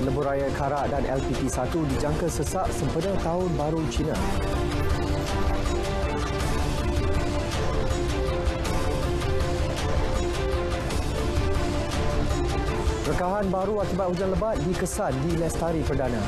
Lebuhraya Karak dan LPT1 dijangka sesak sempena Tahun Baru Cina. Rekahan baru akibat hujan lebat dikesan di Lestari Perdana.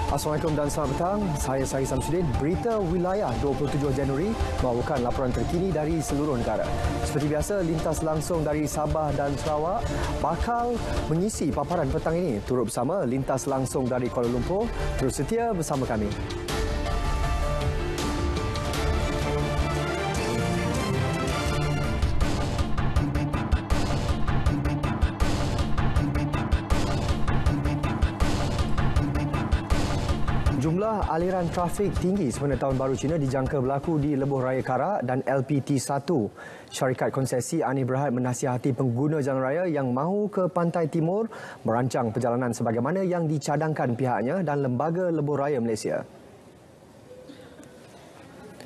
Assalamualaikum dan selamat petang. Saya Syahid Samsudin. Berita Wilayah 27 Januari membawakan laporan terkini dari seluruh negara. Seperti biasa, lintas langsung dari Sabah dan Sarawak bakal mengisi paparan petang ini. Turut bersama lintas langsung dari Kuala Lumpur. Terus setia bersama kami. Jumlah aliran trafik tinggi sempena Tahun Baru Cina dijangka berlaku di Lebuhraya Karak dan LPT1. Syarikat Konsesi Annie Berhad menasihati pengguna jalan raya yang mahu ke Pantai Timur merancang perjalanan sebagaimana yang dicadangkan pihaknya dan Lembaga Lebuhraya Malaysia.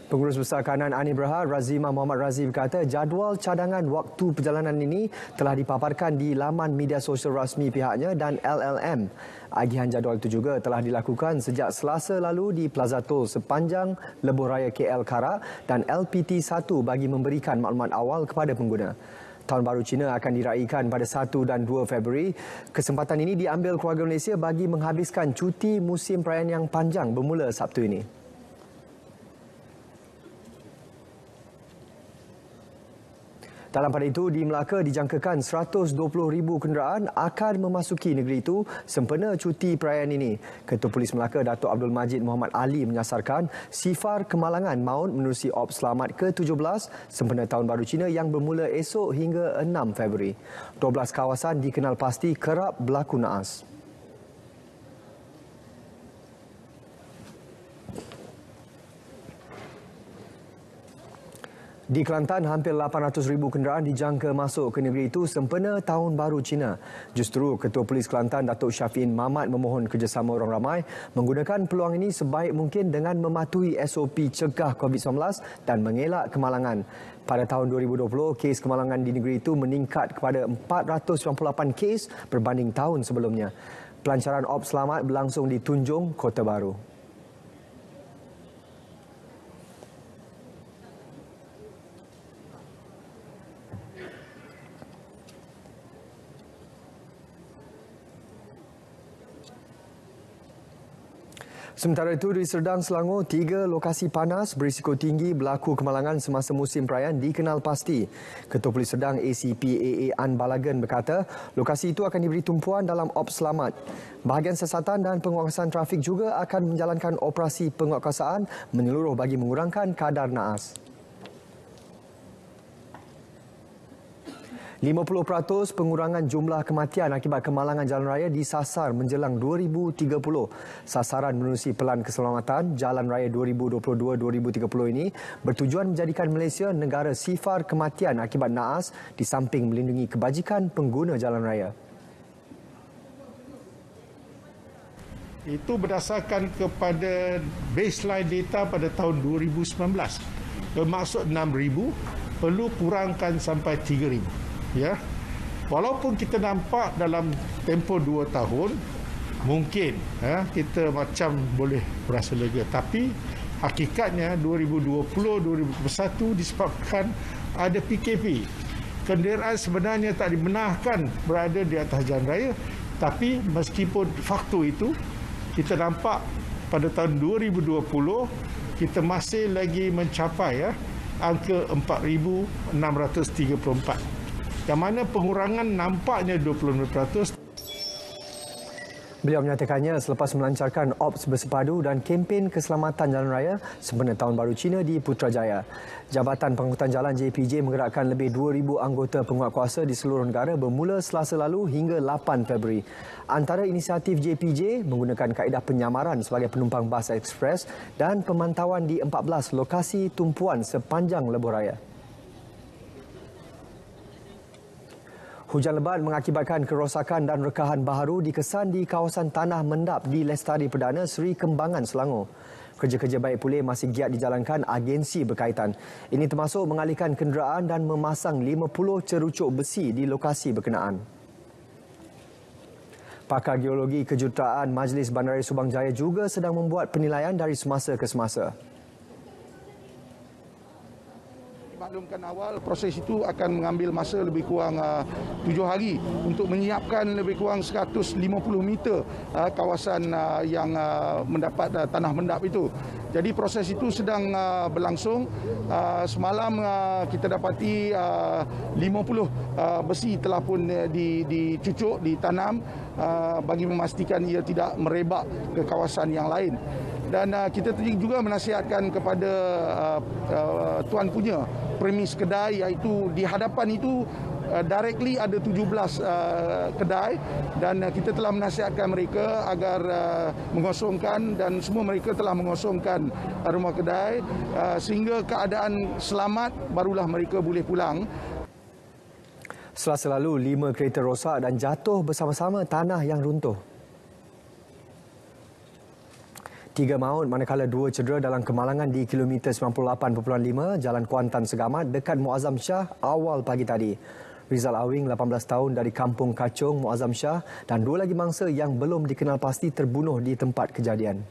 Pengurus Besar Kanan Annie Berhad, Razimah Muhammad Razif berkata jadual cadangan waktu perjalanan ini telah dipaparkan di laman media sosial rasmi pihaknya dan LLM. Agihan jadual itu juga telah dilakukan sejak Selasa lalu di Plaza Tol sepanjang Lebuhraya KL Karak dan LPT1 bagi memberikan maklumat awal kepada pengguna. Tahun Baru Cina akan diraikan pada 1 dan 2 Februari. Kesempatan ini diambil keluarga Malaysia bagi menghabiskan cuti musim perayaan yang panjang bermula Sabtu ini. Dalam pada itu, di Melaka dijangkakan 120,000 kenderaan akan memasuki negeri itu sempena cuti perayaan ini. Ketua Polis Melaka, Datuk Abdul Majid Muhammad Ali menyasarkan sifar kemalangan maut menerusi Ops Selamat ke-17 sempena Tahun Baru Cina yang bermula esok hingga 6 Februari. 12 kawasan dikenal pasti kerap berlaku naas. Di Kelantan, hampir 800,000 kenderaan dijangka masuk ke negeri itu sempena Tahun Baru Cina. Justru Ketua Polis Kelantan, Datuk Syafiin Mamat memohon kerjasama orang ramai menggunakan peluang ini sebaik mungkin dengan mematuhi SOP cegah COVID-19 dan mengelak kemalangan. Pada tahun 2020, kes kemalangan di negeri itu meningkat kepada 498 kes berbanding tahun sebelumnya. Pelancaran Ops Selamat berlangsung di Tunjung, Kota Baru. Sementara itu, di Serdang, Selangor, 3 lokasi panas berisiko tinggi berlaku kemalangan semasa musim perayaan dikenal pasti. Ketua Polis Serdang ACP AA An Balagan berkata, lokasi itu akan diberi tumpuan dalam Ops Selamat. Bahagian siasatan dan penguasaan trafik juga akan menjalankan operasi penguasaan menyeluruh bagi mengurangkan kadar naas. 50% pengurangan jumlah kematian akibat kemalangan jalan raya disasar menjelang 2030. Sasaran menerusi Pelan Keselamatan Jalan Raya 2022-2030 ini bertujuan menjadikan Malaysia negara sifar kematian akibat naas di samping melindungi kebajikan pengguna jalan raya. Itu berdasarkan kepada baseline data pada tahun 2019. Bermaksud 6,000 perlu kurangkan sampai 3,000. Ya, walaupun kita nampak dalam tempoh 2 tahun mungkin kita macam boleh berasa lega, tapi hakikatnya 2020-2021 disebabkan ada PKP. Kenderaan sebenarnya tak dibenarkan berada di atas jalan raya, tapi meskipun faktor itu kita nampak pada tahun 2020 kita masih lagi mencapai angka 4,634. Yang mana pengurangan nampaknya 25%. Beliau menyatakannya selepas melancarkan ops bersepadu dan kempen keselamatan jalan raya sempena Tahun Baru Cina di Putrajaya. Jabatan Pengangkutan Jalan JPJ menggerakkan lebih 2,000 anggota penguatkuasa di seluruh negara bermula Selasa lalu hingga 8 Februari. Antara inisiatif JPJ menggunakan kaedah penyamaran sebagai penumpang bas ekspres dan pemantauan di 14 lokasi tumpuan sepanjang lebuh raya. Hujan lebat mengakibatkan kerosakan dan rekahan baharu dikesan di kawasan Tanah Mendap di Lestari Perdana Seri Kembangan, Selangor. Kerja-kerja baik pulih masih giat dijalankan agensi berkaitan. Ini termasuk mengalihkan kenderaan dan memasang 50 cerucuk besi di lokasi berkenaan. Pakar Geologi Kejuruteraan Majlis Bandaraya Subang Jaya juga sedang membuat penilaian dari semasa ke semasa. Maklumkan awal, proses itu akan mengambil masa lebih kurang 7 hari untuk menyiapkan lebih kurang 150 meter kawasan yang mendapat tanah mendap itu. Jadi proses itu sedang berlangsung. Semalam kita dapati 50 besi telah pun dicucuk, ditanam bagi memastikan ia tidak merebak ke kawasan yang lain. Dan kita juga menasihatkan kepada tuan punya premis kedai, iaitu di hadapan itu directly ada 17 kedai, dan kita telah menasihatkan mereka agar mengosongkan, dan semua mereka telah mengosongkan rumah kedai sehingga keadaan selamat barulah mereka boleh pulang. Selasa lalu, 5 kereta rosak dan jatuh bersama-sama tanah yang runtuh. 3 maut manakala 2 cedera dalam kemalangan di kilometer 98.5 Jalan Kuantan Segamat dekat Muazzam Shah awal pagi tadi. Rizal Awing, 18 tahun dari Kampung Kacung, Muazzam Shah, dan 2 lagi mangsa yang belum dikenal pasti terbunuh di tempat kejadian.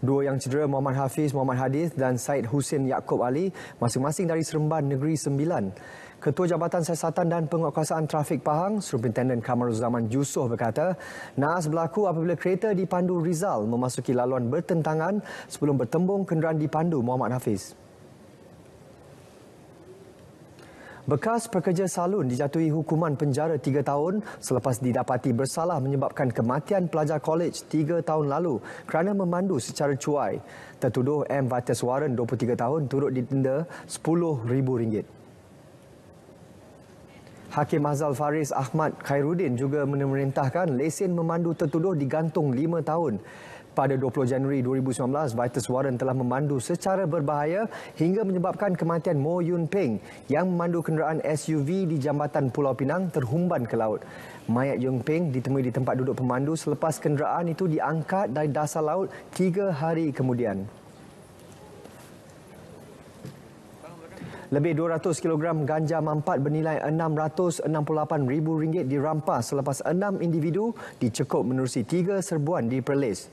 2 yang cedera, Muhammad Hafiz Muhammad Hadith dan Said Hussein Yaakob Ali, masing-masing dari Seremban Negeri Sembilan. Ketua Jabatan Siasatan dan Penguatkuasaan Trafik Pahang, Superintendent Kamaruzzaman Yusof berkata, naas berlaku apabila kereta dipandu Rizal memasuki laluan bertentangan sebelum bertembung kenderaan dipandu Muhammad Hafiz. Bekas pekerja salon dijatuhi hukuman penjara 3 tahun selepas didapati bersalah menyebabkan kematian pelajar kolej 3 tahun lalu kerana memandu secara cuai. Tertuduh M. Vateswaran, 23 tahun, turut didenda RM10,000. Hakim Azal Faris Ahmad Khairuddin juga memerintahkan lesen memandu tertuduh digantung 5 tahun. Pada 20 Januari 2019, Vateswaran telah memandu secara berbahaya hingga menyebabkan kematian Mo Yun Peng yang memandu kenderaan SUV di Jambatan Pulau Pinang terhumban ke laut. Mayat Yun Peng ditemui di tempat duduk pemandu selepas kenderaan itu diangkat dari dasar laut 3 hari kemudian. Lebih 200 kg ganja mampat bernilai RM668,000 dirampas selepas 6 individu dicekup menerusi 3 serbuan di Perlis.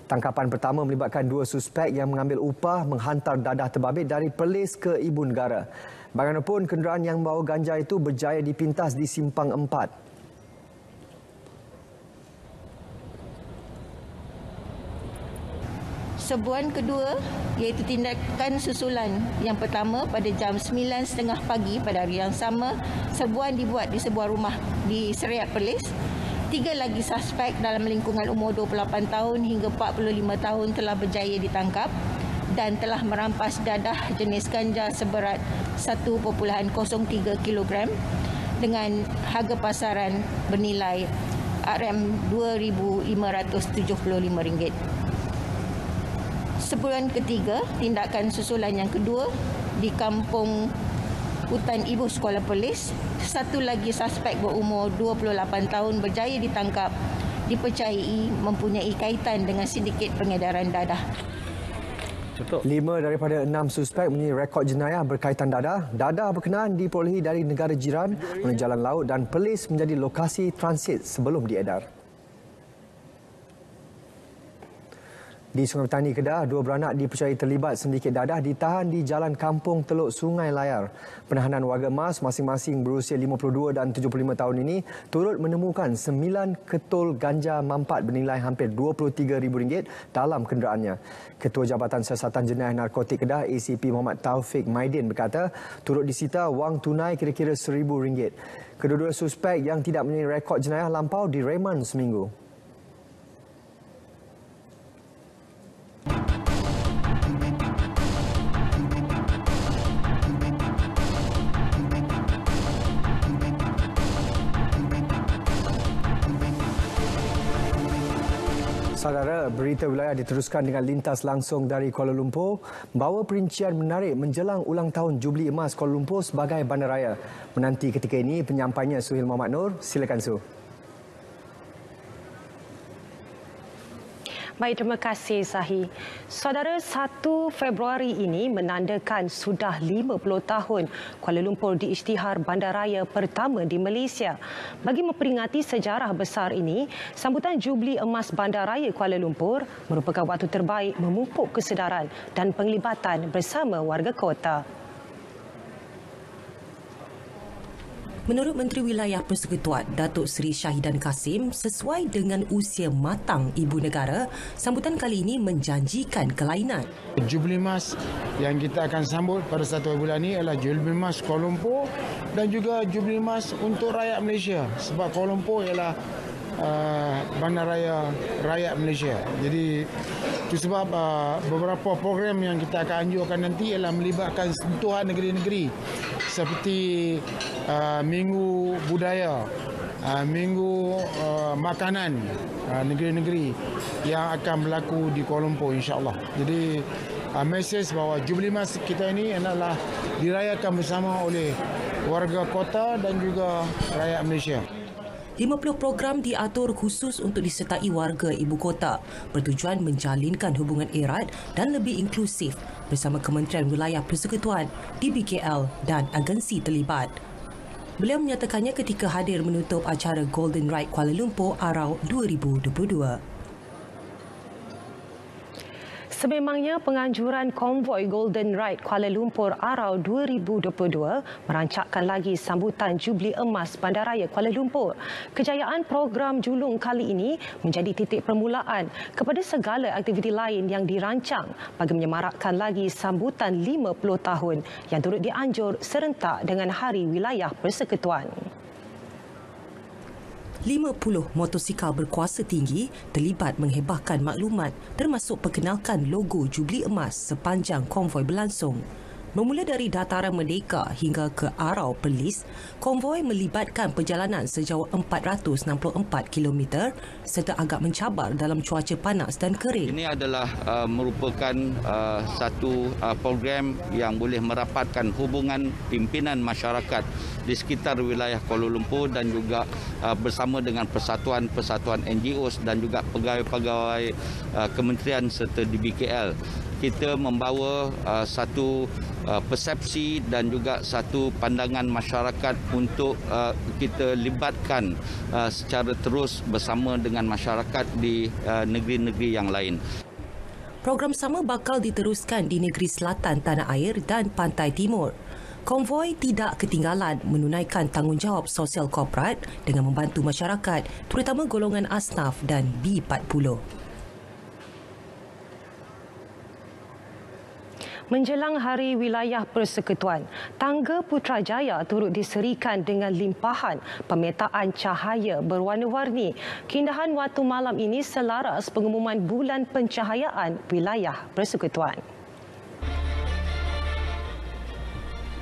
Tangkapan pertama melibatkan 2 suspek yang mengambil upah menghantar dadah terbabit dari Perlis ke ibu negara. Bagaimanapun, kenderaan yang membawa ganja itu berjaya dipintas di Simpang 4. Serbuan kedua iaitu tindakan susulan. Yang pertama pada jam 9.30 pagi pada hari yang sama, serbuan dibuat di sebuah rumah di Seriat Perlis. 3 lagi suspek dalam lingkungan umur 28 tahun hingga 45 tahun telah berjaya ditangkap dan telah merampas dadah jenis ganja seberat 1.03 kg dengan harga pasaran bernilai RM2,575. Serbuan ketiga, tindakan susulan yang kedua di Kampung Hutan Ibu Sekolah Perlis. 1 lagi suspek berumur 28 tahun berjaya ditangkap, dipercayai mempunyai kaitan dengan sindiket pengedaran dadah. 5 daripada 6 suspek mempunyai rekod jenayah berkaitan dadah. Dadah berkenaan diperolehi dari negara jiran melalui jalan laut dan Perlis menjadi lokasi transit sebelum diedar. Di Sungai Petani, Kedah, 2 beranak dipercayai terlibat sendiket dadah ditahan di Jalan Kampung Teluk Sungai Layar. Penahanan warga emas masing-masing berusia 52 dan 75 tahun ini turut menemukan 9 ketul ganja mampat bernilai hampir RM23,000 dalam kenderaannya. Ketua Jabatan Siasatan Jenayah Narkotik Kedah, ACP Muhammad Taufik Maidin berkata, turut disita wang tunai kira-kira RM1,000. Kedua-dua suspek yang tidak mempunyai rekod jenayah lampau direman seminggu. Saudara, berita wilayah diteruskan dengan lintas langsung dari Kuala Lumpur, membawa perincian menarik menjelang ulang tahun Jubli Emas Kuala Lumpur sebagai bandaraya. Menanti ketika ini penyampainya Suhail Muhammad Nur. Silakan Su. Baik, terima kasih Sahi. Saudara, 1 Februari ini menandakan sudah 50 tahun Kuala Lumpur diisytihar bandaraya pertama di Malaysia. Bagi memperingati sejarah besar ini, sambutan Jubli Emas Bandaraya Kuala Lumpur merupakan waktu terbaik memupuk kesedaran dan penglibatan bersama warga kota. Menurut Menteri Wilayah Persekutuan Datuk Seri Syahidan Kasim, sesuai dengan usia matang ibu negara, sambutan kali ini menjanjikan kelainan. Jubli Emas yang kita akan sambut pada 1 bulan ini adalah Jubli Emas Kuala Lumpur dan juga Jubli Emas untuk rakyat Malaysia, sebab Kuala Lumpur ialah bandaraya rakyat Malaysia. Jadi itu sebab beberapa program yang kita akan anjurkan nanti ialah melibatkan sentuhan negeri-negeri seperti Minggu Budaya, Minggu Makanan negeri-negeri yang akan berlaku di Kuala Lumpur, insya-Allah. Jadi mesej bahawa Jubli Emas kita ini adalah dirayakan bersama oleh warga kota dan juga rakyat Malaysia. 50 program diatur khusus untuk disertai warga ibu kota, bertujuan menjalinkan hubungan erat dan lebih inklusif bersama Kementerian Wilayah Persekutuan, DBKL dan agensi terlibat. Beliau menyatakannya ketika hadir menutup acara Golden Ride Kuala Lumpur Arau 2022. Sememangnya penganjuran konvoi Golden Ride Kuala Lumpur Arau 2022 merancakkan lagi sambutan Jubli Emas Bandaraya Kuala Lumpur. Kejayaan program julung kali ini menjadi titik permulaan kepada segala aktiviti lain yang dirancang bagi menyemarakkan lagi sambutan 50 tahun yang turut dianjur serentak dengan Hari Wilayah Persekutuan. 50 motosikal berkuasa tinggi terlibat menghebahkan maklumat termasuk perkenalkan logo Jubli Emas sepanjang konvoi berlangsung. Bermula dari Dataran Merdeka hingga ke Arau Perlis, konvoi melibatkan perjalanan sejauh 464 km serta agak mencabar dalam cuaca panas dan kering. Ini adalah merupakan satu program yang boleh merapatkan hubungan pimpinan masyarakat di sekitar wilayah Kuala Lumpur dan juga bersama dengan persatuan-persatuan NGOs dan juga pegawai-pegawai kementerian serta DBKL. Kita membawa satu persepsi dan juga satu pandangan masyarakat untuk kita libatkan secara terus bersama dengan masyarakat di negeri-negeri yang lain. Program sama bakal diteruskan di negeri selatan Tanah Air dan Pantai Timur. Konvoi tidak ketinggalan menunaikan tanggungjawab sosial korporat dengan membantu masyarakat, terutama golongan asnaf dan B40. Menjelang Hari Wilayah Persekutuan, Tangga Putrajaya turut diserikan dengan limpahan pemetaan cahaya berwarna-warni. Keindahan waktu malam ini selaras pengumuman Bulan Pencahayaan Wilayah Persekutuan.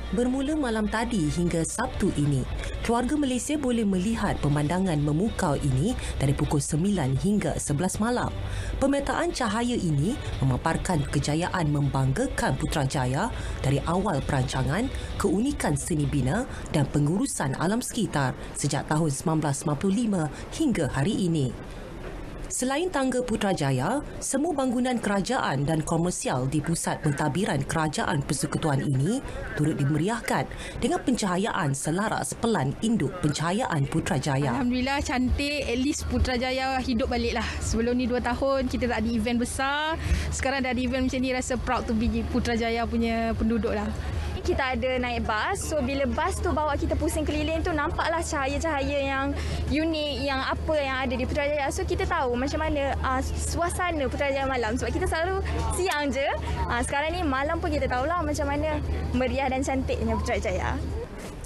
Bermula malam tadi hingga Sabtu ini, keluarga Malaysia boleh melihat pemandangan memukau ini dari pukul 9 hingga 11 malam. Pemetaan cahaya ini memaparkan kejayaan membanggakan Putrajaya dari awal perancangan, keunikan seni bina dan pengurusan alam sekitar sejak tahun 1955 hingga hari ini. Selain tangga Putrajaya, semua bangunan kerajaan dan komersial di pusat pentadbiran Kerajaan Persekutuan ini turut dimeriahkan dengan pencahayaan selaras pelan induk pencahayaan Putrajaya. Alhamdulillah cantik, at least Putrajaya hidup balik lah. Sebelum ni 2 tahun kita tak ada event besar, sekarang dah ada event macam ni, rasa proud to be Putrajaya punya penduduk lah. Kita ada naik bas, so bila bas tu bawa kita pusing keliling tu, nampaklah cahaya-cahaya yang unik, yang apa yang ada di Putrajaya. So kita tahu macam mana suasana Putrajaya malam, sebab kita selalu siang je. Sekarang ni malam pun kita tahulah macam mana meriah dan cantiknya Putrajaya.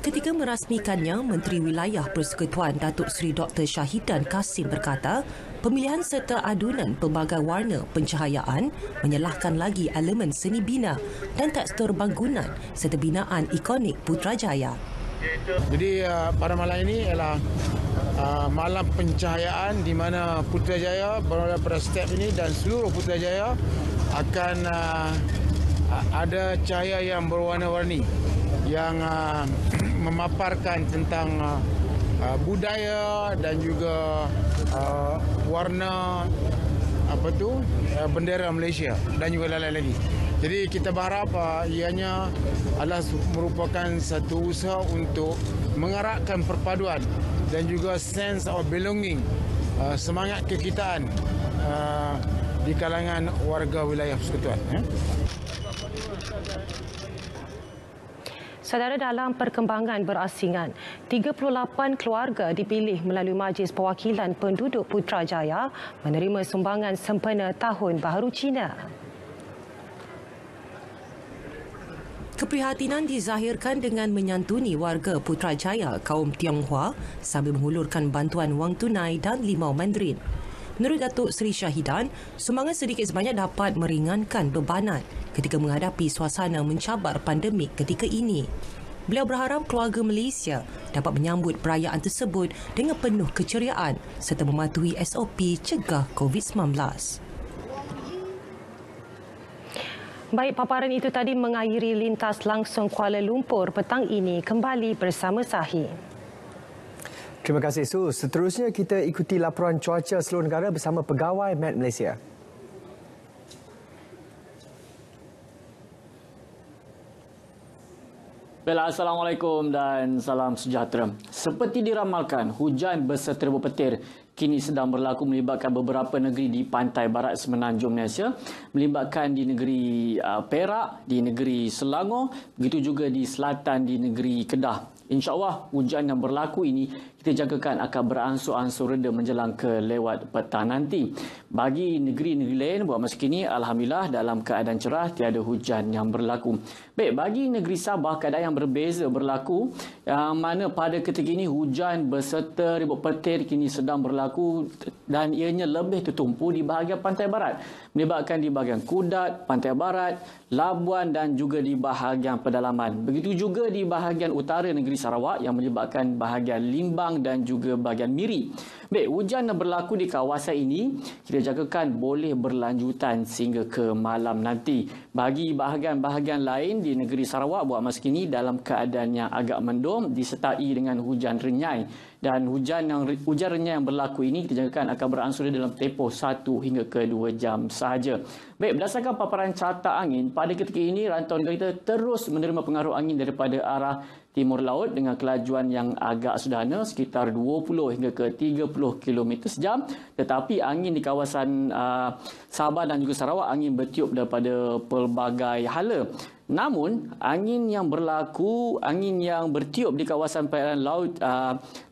Ketika merasmikannya, Menteri Wilayah Persekutuan Datuk Seri Dr. Syahidan Kasim berkata, pemilihan serta adunan pelbagai warna pencahayaan menyelahkan lagi elemen seni bina dan tekstur bangunan serta binaan ikonik Putrajaya. Jadi pada malam ini ialah malam pencahayaan di mana Putrajaya berada pada step ini dan seluruh Putrajaya akan ada cahaya yang berwarna-warni yang memaparkan tentang budaya dan juga warna bendera Malaysia dan juga lain-lain lagi. Jadi kita berharap ianya adalah merupakan satu usaha untuk mengeratkan perpaduan dan juga sense of belonging, semangat kekitaan di kalangan warga wilayah Persekutuan. Saudara, dalam perkembangan berasingan, 38 keluarga dipilih melalui Majlis Perwakilan Penduduk Putrajaya menerima sumbangan sempena Tahun Baharu Cina. Keprihatinan dizahirkan dengan menyantuni warga Putrajaya kaum Tionghoa sambil menghulurkan bantuan wang tunai dan limau mandarin. Menurut Datuk Seri Syahidan, sumbangan sedikit sebanyak dapat meringankan bebanan ketika menghadapi suasana mencabar pandemik ketika ini. Beliau berharap keluarga Malaysia dapat menyambut perayaan tersebut dengan penuh keceriaan serta mematuhi SOP cegah COVID-19. Baik, paparan itu tadi mengakhiri lintas langsung Kuala Lumpur petang ini. Kembali bersama Sahi. Terima kasih, Su. Seterusnya kita ikuti laporan cuaca seluruh negara bersama pegawai Met Malaysia. Assalamualaikum dan salam sejahtera. Seperti diramalkan, hujan berseteru petir kini sedang berlaku melibatkan beberapa negeri di pantai barat semenanjung Malaysia, melibatkan di negeri Perak, di negeri Selangor, begitu juga di selatan di negeri Kedah. InsyaAllah hujan yang berlaku ini kita jangkakan akan beransur-ansur reda menjelang ke lewat petang nanti. Bagi negeri-negeri lain buat masa kini, Alhamdulillah dalam keadaan cerah, tiada hujan yang berlaku. Baik, bagi negeri Sabah keadaan yang berbeza berlaku, yang mana pada ketika ini hujan berserta ribut petir kini sedang berlaku dan ianya lebih tertumpu di bahagian pantai barat, melibatkan di bahagian Kudat, pantai barat, Labuan dan juga di bahagian pedalaman. Begitu juga di bahagian utara negeri Sarawak yang melibatkan bahagian Limbang dan juga bahagian Miri. Baik, hujan yang berlaku di kawasan ini kita jangkakan boleh berlanjutan sehingga ke malam nanti. Bagi bahagian-bahagian lain di negeri Sarawak buat masa kini dalam keadaan yang agak mendung disertai dengan hujan renyai. Dan hujan renyai yang berlaku ini kita jangkakan akan beransur dalam tempoh 1 hingga ke 2 jam sahaja. Baik, berdasarkan paparan carta angin, pada ketika ini rantau negara kita terus menerima pengaruh angin daripada arah timur laut dengan kelajuan yang agak sederhana sekitar 20 hingga ke 30 km sejam. Tetapi angin di kawasan Sabah dan juga Sarawak angin bertiup daripada pelbagai hala. Namun, angin yang bertiup di kawasan perairan laut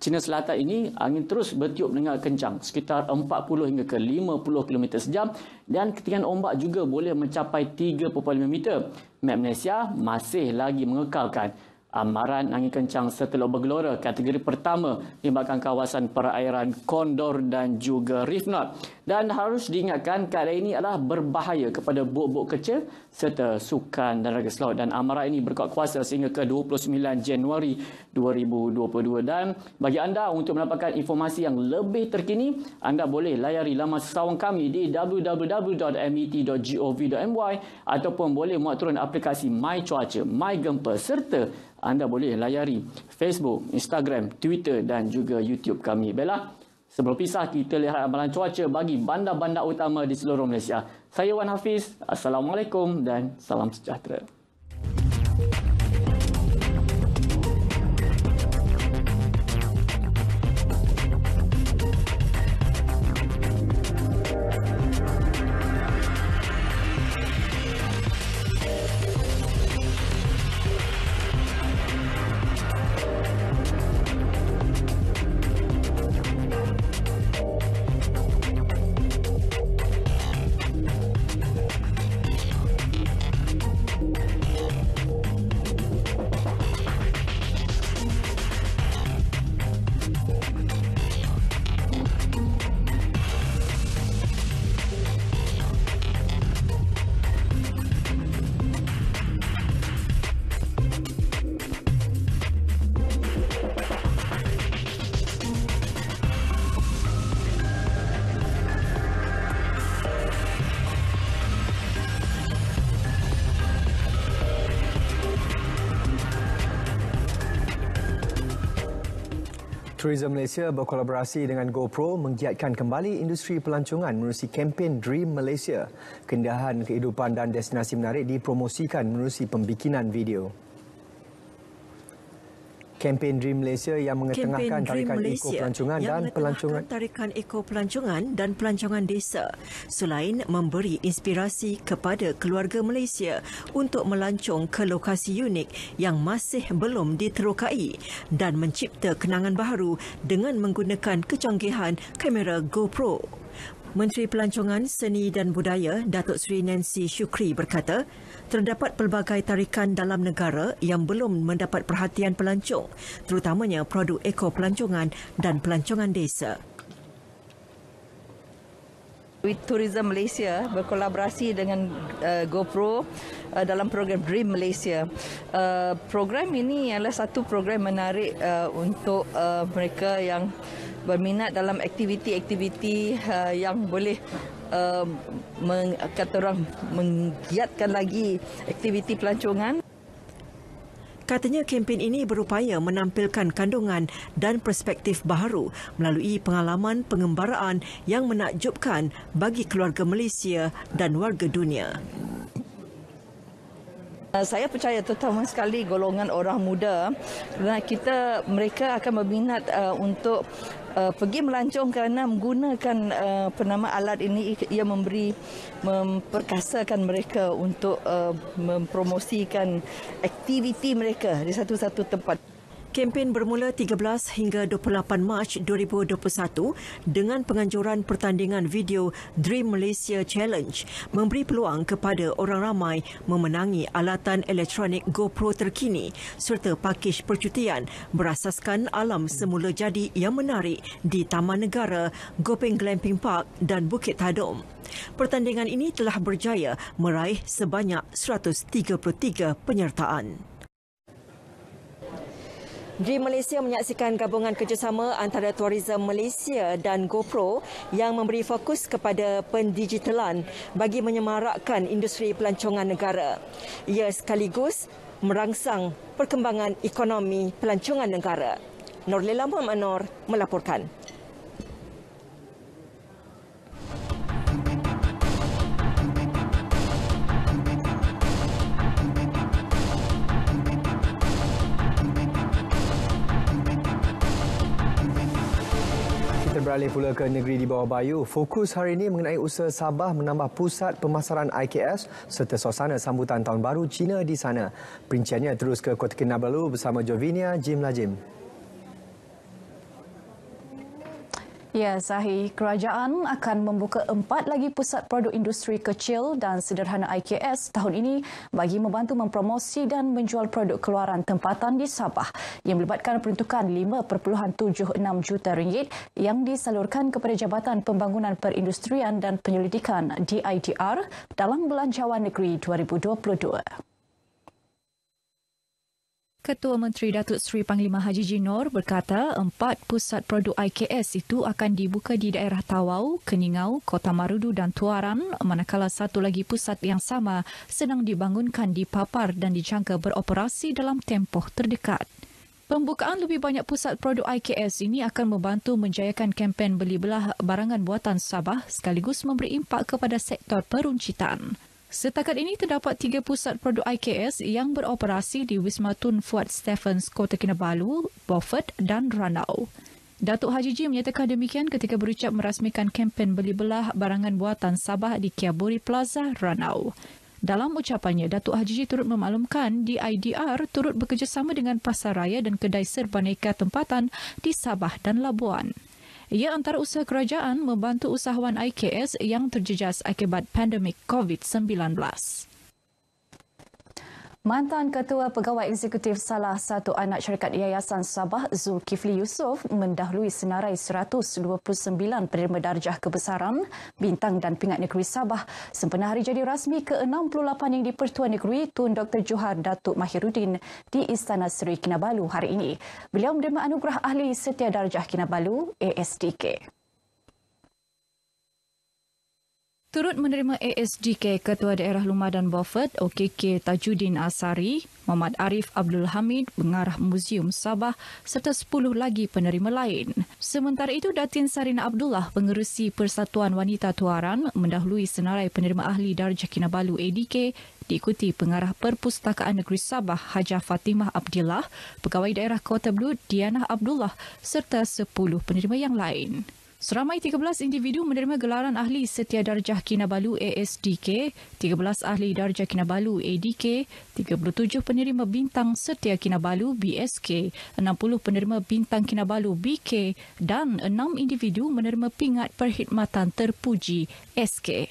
Cina Selatan ini, angin terus bertiup dengan kencang, sekitar 40 hingga ke 50 km sejam dan ketinggian ombak juga boleh mencapai 3.5 meter. Met Malaysia masih lagi mengekalkan amaran angin kencang serta ombak bergelora kategori pertama melibatkan kawasan perairan Condor dan juga Reef North. Dan harus diingatkan keadaan ini adalah berbahaya kepada bot-bot kecil serta sukan dan ragas laut. Dan amaran ini berkuat kuasa sehingga ke 29 Januari 2022. Dan bagi anda untuk mendapatkan informasi yang lebih terkini, anda boleh layari laman sesawang kami di www.met.gov.my ataupun boleh muat turun aplikasi My Cuaca, My Gempa serta anda boleh layari Facebook, Instagram, Twitter dan juga YouTube kami. Baiklah, Sebelum pisah, kita lihat amalan cuaca bagi bandar-bandar utama di seluruh Malaysia. Saya Wan Hafiz. Assalamualaikum dan salam sejahtera. Tourism Malaysia berkolaborasi dengan GoPro menggiatkan kembali industri pelancongan menerusi kempen Dream Malaysia. Keindahan kehidupan dan destinasi menarik dipromosikan menerusi pembikinan video. Kempen Dream Malaysia yang mengetengahkan tarikan eko-pelancongan dan pelancongan desa selain memberi inspirasi kepada keluarga Malaysia untuk melancong ke lokasi unik yang masih belum diterokai dan mencipta kenangan baharu dengan menggunakan kecanggihan kamera GoPro. Menteri Pelancongan, Seni dan Budaya Datuk Seri Nancy Shukri berkata, terdapat pelbagai tarikan dalam negara yang belum mendapat perhatian pelancong, terutamanya produk eko-pelancongan dan pelancongan desa. Tourism Malaysia berkolaborasi dengan GoPro dalam program Dream Malaysia. Program ini adalah satu program menarik untuk mereka yang berminat dalam aktiviti-aktiviti yang boleh kata orang menggiatkan lagi aktiviti pelancongan. Katanya kempen ini berupaya menampilkan kandungan dan perspektif baharu melalui pengalaman pengembaraan yang menakjubkan bagi keluarga Malaysia dan warga dunia. Saya percaya terutama sekali golongan orang muda kerana mereka akan berminat untuk pergi melancong kerana menggunakan alat ini ia memperkasakan mereka untuk mempromosikan aktiviti mereka di satu-satu tempat. Kempen bermula 13 hingga 28 Mac 2021 dengan penganjuran pertandingan video Dream Malaysia Challenge memberi peluang kepada orang ramai memenangi alatan elektronik GoPro terkini serta pakej percutian berasaskan alam semula jadi yang menarik di Taman Negara, Gopeng Glamping Park dan Bukit Tadum. Pertandingan ini telah berjaya meraih sebanyak 133 penyertaan. Dream Malaysia menyaksikan gabungan kerjasama antara Tourism Malaysia dan GoPro yang memberi fokus kepada pendigitalan bagi menyemarakkan industri pelancongan negara. Ia sekaligus merangsang perkembangan ekonomi pelancongan negara. Nurlila Muhammad Nur melaporkan. Beralih pula ke negeri di bawah bayu. Fokus hari ini mengenai usaha Sabah menambah pusat pemasaran IKS serta suasana sambutan Tahun Baru Cina di sana. Perinciannya terus ke Kota Kinabalu bersama Jovinia Jim Lajim. Ya, Zahir, kerajaan akan membuka 4 lagi pusat produk industri kecil dan sederhana IKS tahun ini bagi membantu mempromosi dan menjual produk keluaran tempatan di Sabah yang melibatkan peruntukan RM5.76 juta yang disalurkan kepada Jabatan Pembangunan Perindustrian dan Penyelidikan DIDR dalam Belanjawan Negeri 2022. Ketua Menteri Datuk Seri Panglima Haji Jinor berkata 4 pusat produk IKS itu akan dibuka di daerah Tawau, Keningau, Kota Marudu dan Tuaran, manakala satu lagi pusat yang sama sedang dibangunkan di Papar dan dijangka beroperasi dalam tempoh terdekat. Pembukaan lebih banyak pusat produk IKS ini akan membantu menjayakan kempen beli belah barangan buatan Sabah sekaligus memberi impak kepada sektor peruncitan. Setakat ini terdapat 3 pusat produk IKS yang beroperasi di Wisma Tun Fuad Stephens, Kota Kinabalu, Beaufort dan Ranau. Datuk Haji G menyatakan demikian ketika berucap merasmikan kempen beli belah barangan buatan Sabah di Kiaburi Plaza, Ranau. Dalam ucapannya, Datuk Haji G turut memaklumkan DIDR turut bekerjasama dengan pasaraya dan kedai serbaneka tempatan di Sabah dan Labuan. Ia antara usaha kerajaan membantu usahawan IKS yang terjejas akibat pandemik COVID-19. Mantan Ketua Pegawai Eksekutif salah satu anak syarikat Yayasan Sabah, Zulkifli Yusof, mendahului senarai 129 penerima darjah kebesaran, bintang dan pingat negeri Sabah sempena hari jadi rasmi ke-68 yang di-Pertuan Negeri Tun Dr. Johar Datuk Mahiruddin di Istana Seri Kinabalu hari ini. Beliau menerima anugerah Ahli Setia Darjah Kinabalu, ASDK. Turut menerima ASDK Ketua Daerah Lumadan Beaufort OKK Tajuddin Asari, Muhammad Arif Abdul Hamid, Pengarah Muzium Sabah serta 10 lagi penerima lain. Sementara itu, Datin Sarina Abdullah, Pengerusi Persatuan Wanita Tuaran, mendahului senarai penerima Ahli Darjah Kinabalu ADK diikuti Pengarah Perpustakaan Negeri Sabah Hajah Fatimah Abdillah, Pegawai Daerah Kota Belud Dianah Abdullah serta 10 penerima yang lain. Seramai 13 individu menerima gelaran Ahli Setia Darjah Kinabalu ASDK, 13 Ahli Darjah Kinabalu ADK, 37 penerima Bintang Setia Kinabalu BSK, 60 penerima Bintang Kinabalu BK dan 6 individu menerima Pingat Perkhidmatan Terpuji SK.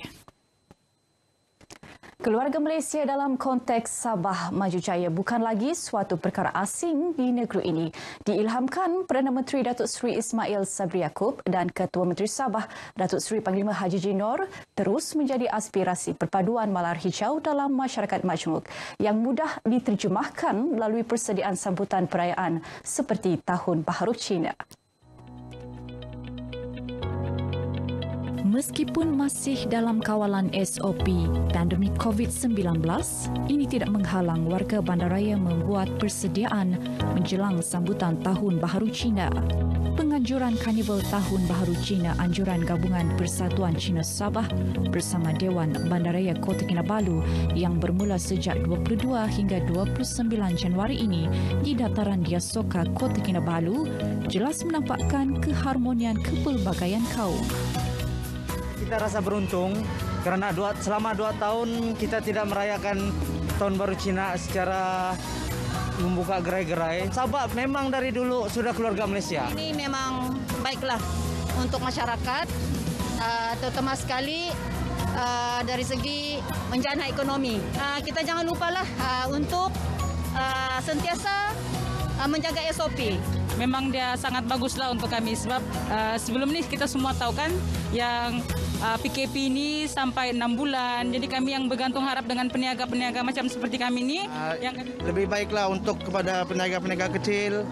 Keluarga Malaysia dalam konteks Sabah Maju Jaya bukan lagi suatu perkara asing di negeri ini. Diilhamkan Perdana Menteri Datuk Seri Ismail Sabri Yaakob dan Ketua Menteri Sabah Datuk Seri Panglima Haji G. Nor terus menjadi aspirasi perpaduan malar hijau dalam masyarakat majmuk yang mudah diterjemahkan melalui persediaan sambutan perayaan seperti Tahun Baharu Cina. Meskipun masih dalam kawalan SOP pandemik COVID-19, ini tidak menghalang warga bandaraya membuat persediaan menjelang sambutan Tahun Baharu Cina. Penganjuran Karnival Tahun Baharu Cina Anjuran Gabungan Persatuan Cina Sabah bersama Dewan Bandaraya Kota Kinabalu yang bermula sejak 22 hingga 29 Januari ini di dataran Diasoka Kota Kinabalu jelas menampakkan keharmonian kepelbagaian kaum. Kita rasa beruntung kerana selama 2 tahun kita tidak merayakan Tahun Baru Cina secara membuka gerai-gerai. Sabah memang dari dulu sudah keluarga Malaysia. Ini memang baiklah untuk masyarakat, terutama sekali dari segi menjana ekonomi. Kita jangan lupalah untuk sentiasa menjaga SOP. Memang dia sangat baguslah untuk kami sebab sebelum ni kita semua tahu kan yang PKP ini sampai 6 bulan. Jadi kami yang bergantung harap dengan peniaga-peniaga macam seperti kami ni yang lebih baiklah untuk kepada peniaga-peniaga kecil,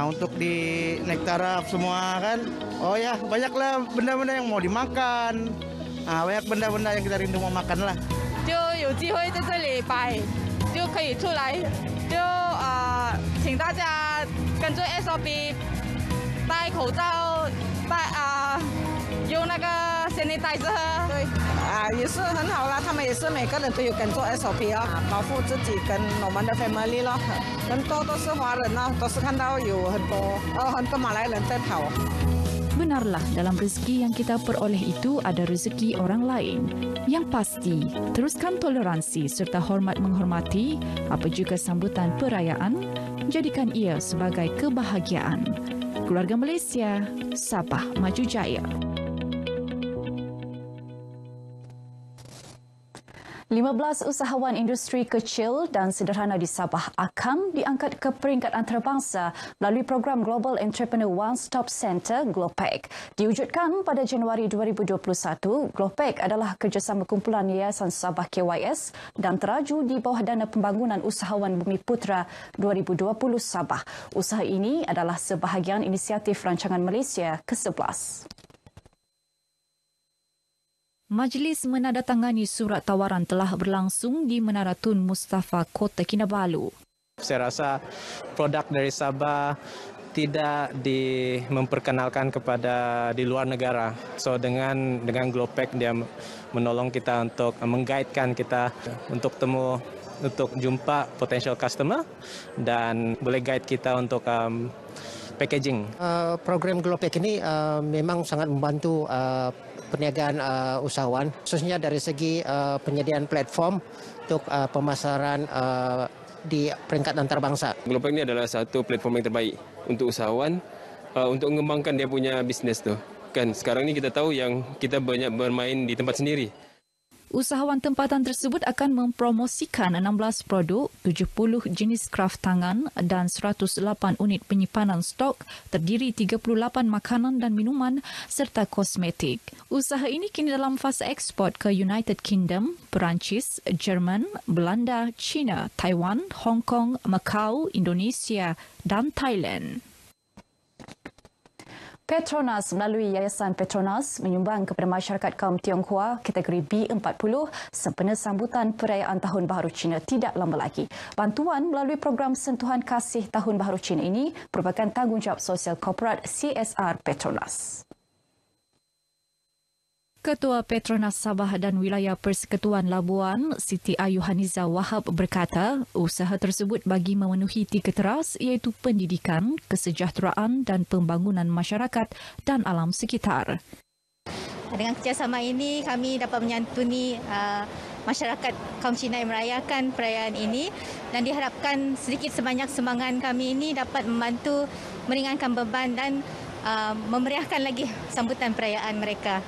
untuk di naik taraf semua kan. Oh ya, banyaklah benda-benda yang mau dimakan. Banyak benda-benda yang kita rindu mau makan lah. 就有机会在这里摆，就可以出来，就请大家跟着 SOP 戴口罩，用那个 sanitizer， 对，也是很好啦。他们也是每个人都有跟做 SOP 哦，保护自己跟我们的 family 咯。很多都是华人哦，都是看到有很多马来人在跑。 Benarlah dalam rezeki yang kita peroleh itu ada rezeki orang lain. Yang pasti, teruskan toleransi serta hormat menghormati apa juga sambutan perayaan, jadikan ia sebagai kebahagiaan. Keluarga Malaysia, Sabah Maju Jaya. 15 usahawan industri kecil dan sederhana di Sabah akan diangkat ke peringkat antarabangsa melalui program Global Entrepreneur One Stop Center GloPac. Diwujudkan pada Januari 2021, GloPac adalah kerjasama kumpulan Yayasan Sabah KYS dan teraju di bawah Dana Pembangunan Usahawan Bumi Putra 2020 Sabah. Usaha ini adalah sebahagian inisiatif rancangan Malaysia ke-11. Majlis menandatangani surat tawaran telah berlangsung di Menara Tun Mustafa, Kota Kinabalu. Saya rasa produk dari Sabah tidak memperkenalkan kepada di luar negara. So dengan Glowpack dia menolong kita untuk mengguidekan kita untuk jumpa potential customer dan boleh guide kita untuk packaging. Program Glowpack ini memang sangat membantu perniagaan usahawan, khususnya dari segi penyediaan platform untuk pemasaran di peringkat antarabangsa. Glowpack ini adalah satu platform yang terbaik untuk usahawan untuk mengembangkan dia punya bisnes tu. Kan sekarang ni kita tahu yang kita banyak bermain di tempat sendiri. Usahawan tempatan tersebut akan mempromosikan 16 produk, 70 jenis kraft tangan dan 108 unit penyimpanan stok terdiri 38 makanan dan minuman serta kosmetik. Usaha ini kini dalam fasa ekspor ke United Kingdom, Perancis, Jerman, Belanda, China, Taiwan, Hong Kong, Macau, Indonesia dan Thailand. Petronas melalui Yayasan Petronas menyumbang kepada masyarakat kaum Tionghoa kategori B40 sempena sambutan perayaan Tahun Baharu Cina tidak lama lagi. Bantuan melalui program Sentuhan Kasih Tahun Baharu Cina ini merupakan tanggungjawab sosial korporat CSR Petronas. Ketua Petronas Sabah dan Wilayah Persekutuan Labuan, Siti Ayu Haniza Wahab berkata, usaha tersebut bagi memenuhi 3 teras iaitu pendidikan, kesejahteraan dan pembangunan masyarakat dan alam sekitar. Dengan kerjasama ini, kami dapat menyantuni masyarakat kaum Cina yang merayakan perayaan ini dan diharapkan sedikit sebanyak sumbangan kami ini dapat membantu meringankan beban dan memeriahkan lagi sambutan perayaan mereka.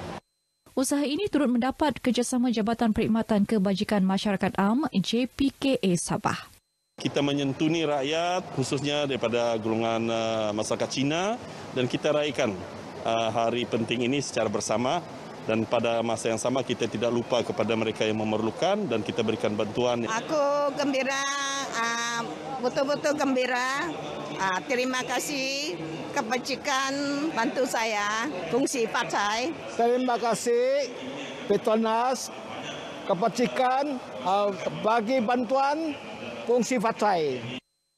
Usaha ini turut mendapat kerjasama Jabatan Perkhidmatan Kebajikan Masyarakat Am JPKA Sabah. Kita menyentuni rakyat khususnya daripada golongan masyarakat Cina dan kita raikan hari penting ini secara bersama dan pada masa yang sama kita tidak lupa kepada mereka yang memerlukan dan kita berikan bantuan. Aku gembira, betul-betul gembira. Terima kasih kebajikan bantu saya, fungsi partai. Terima kasih Petronas, kebajikan bagi bantuan fungsi partai.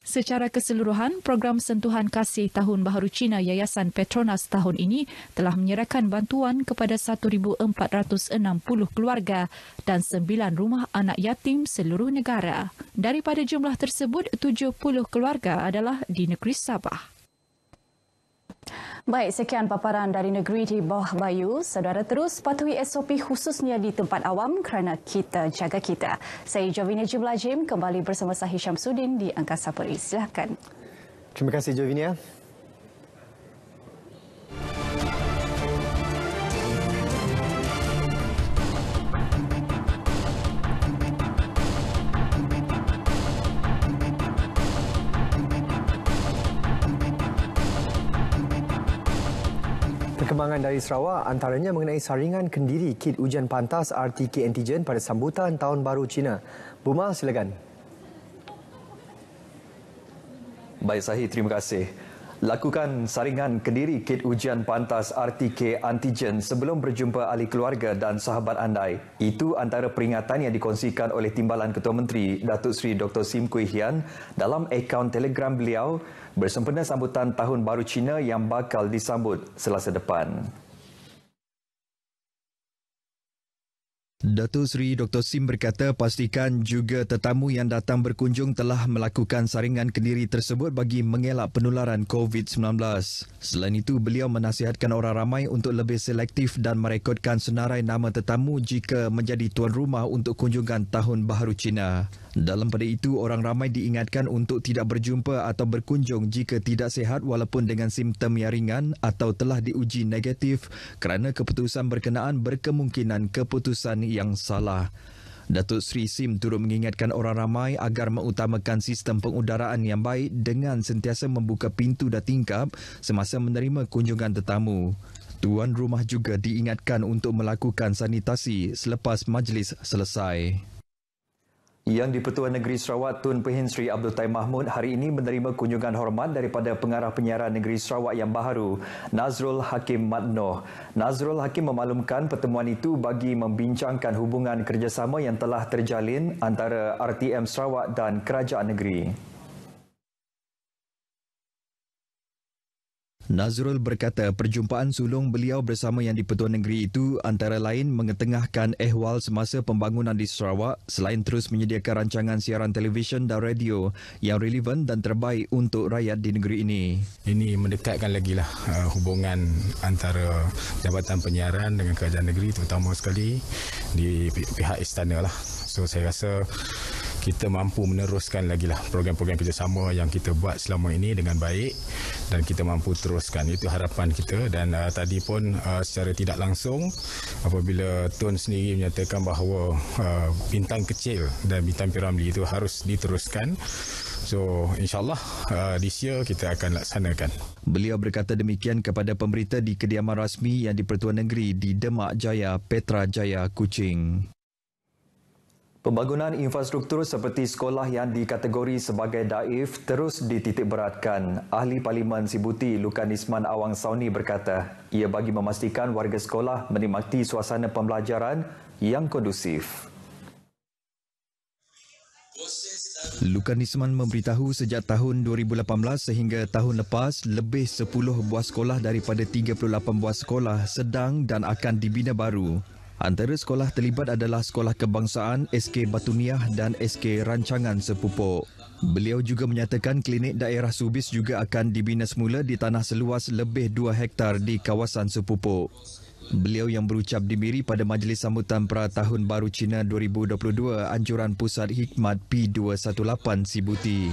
Secara keseluruhan, program Sentuhan Kasih Tahun Baharu Cina Yayasan Petronas tahun ini telah menyerahkan bantuan kepada 1,460 keluarga dan 9 rumah anak yatim seluruh negara. Daripada jumlah tersebut, 70 keluarga adalah di negeri Sabah. Baik, sekian paparan dari negeri di bawah Bayu. Saudara terus patuhi SOP khususnya di tempat awam kerana kita jaga kita. Saya Jovinia Jumlajim kembali bersama Sahih Syamsuddin di Angkasa Peri. Silakan. Terima kasih Jovinia. Perkembangan dari Sarawak antaranya mengenai saringan kendiri kit ujian pantas RTK Antigen pada sambutan Tahun Baru Cina. Buma, silakan. Baik Sahih, terima kasih. Lakukan saringan kendiri kit ujian pantas RTK Antigen sebelum berjumpa ahli keluarga dan sahabat andai. Itu antara peringatan yang dikongsikan oleh Timbalan Ketua Menteri Datuk Seri Dr. Sim Kui Hian dalam akaun Telegram beliau bersempena sambutan Tahun Baru Cina yang bakal disambut Selasa depan. Datuk Seri Dr. Sim berkata pastikan juga tetamu yang datang berkunjung telah melakukan saringan kendiri tersebut bagi mengelak penularan COVID-19. Selain itu, beliau menasihatkan orang ramai untuk lebih selektif dan merekodkan senarai nama tetamu jika menjadi tuan rumah untuk kunjungan Tahun Baharu Cina. Dalam pada itu, orang ramai diingatkan untuk tidak berjumpa atau berkunjung jika tidak sihat walaupun dengan simptom yang ringan atau telah diuji negatif kerana keputusan berkenaan berkemungkinan keputusan yang salah. Datuk Seri Sim turut mengingatkan orang ramai agar mengutamakan sistem pengudaraan yang baik dengan sentiasa membuka pintu dan tingkap semasa menerima kunjungan tetamu. Tuan rumah juga diingatkan untuk melakukan sanitasi selepas majlis selesai. Yang di-Pertuan Negeri Sarawak Tun Pehin Sri Abdul Taim Mahmud hari ini menerima kunjungan hormat daripada Pengarah Penyiaran Negeri Sarawak yang baharu, Nazrul Hakim Madnoh. Nazrul Hakim memaklumkan pertemuan itu bagi membincangkan hubungan kerjasama yang telah terjalin antara RTM Sarawak dan Kerajaan Negeri. Nazrul berkata perjumpaan sulung beliau bersama Yang di-Pertuan Negeri itu antara lain mengetengahkan ehwal semasa pembangunan di Sarawak selain terus menyediakan rancangan siaran televisyen dan radio yang relevan dan terbaik untuk rakyat di negeri ini. Ini mendekatkan lagi lah hubungan antara Jabatan Penyiaran dengan Kerajaan Negeri, terutama sekali di pihak istana lah. So saya rasa kita mampu meneruskan lagi lah program-program kerjasama yang kita buat selama ini dengan baik dan kita mampu teruskan. Itu harapan kita. Dan tadi pun secara tidak langsung apabila Tun sendiri menyatakan bahawa bintang kecil dan bintang P.Ramlee itu harus diteruskan. So insyaAllah this year kita akan laksanakan. Beliau berkata demikian kepada pemberita di kediaman rasmi Yang di-Pertuan Negeri di Demak Jaya, Petra Jaya, Kuching. Pembangunan infrastruktur seperti sekolah yang dikategori sebagai daif terus dititikberatkan. Ahli Parlimen Sibuti Lukan Isman Awang Sauni berkata, ia bagi memastikan warga sekolah menikmati suasana pembelajaran yang kondusif. Lukan Isman memberitahu sejak tahun 2018 sehingga tahun lepas, lebih 10 buah sekolah daripada 38 buah sekolah sedang dan akan dibina baru. Antara sekolah terlibat adalah Sekolah Kebangsaan, SK Batuniah dan SK Rancangan Sepupuk. Beliau juga menyatakan klinik daerah Subis juga akan dibina semula di tanah seluas lebih 2 hektar di kawasan Sepupuk. Beliau yang berucap di Miri pada Majlis Sambutan Pra-Tahun Baru Cina 2022 anjuran Pusat Hikmat P218 Sibuti.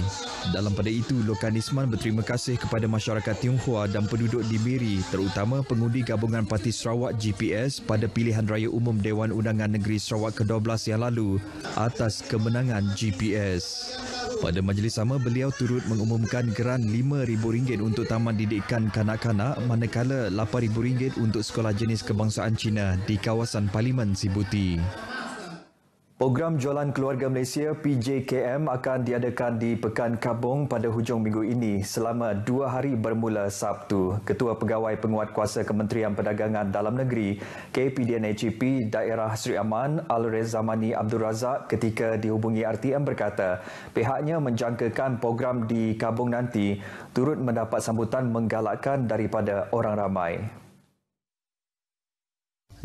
Dalam pada itu, Lukan Isman berterima kasih kepada masyarakat Tionghoa dan penduduk di Miri, terutama pengundi gabungan Parti Sarawak GPS pada pilihan raya umum Dewan Undangan Negeri Sarawak ke-12 yang lalu atas kemenangan GPS. Pada majlis sama, beliau turut mengumumkan geran RM5,000 untuk Taman Didikan Kanak-kanak manakala RM8,000 untuk Sekolah Jenis Kebangsaan Cina di kawasan Parlimen Sibuti. Program Jualan Keluarga Malaysia PJKM akan diadakan di Pekan Kabung pada hujung minggu ini selama 2 hari bermula Sabtu. Ketua Pegawai Penguatkuasa Kementerian Perdagangan Dalam Negeri KPDNHP Daerah Seri Aman Al-Rezamani Abdul Razak ketika dihubungi RTM berkata pihaknya menjangkakan program di Kabung nanti turut mendapat sambutan menggalakkan daripada orang ramai.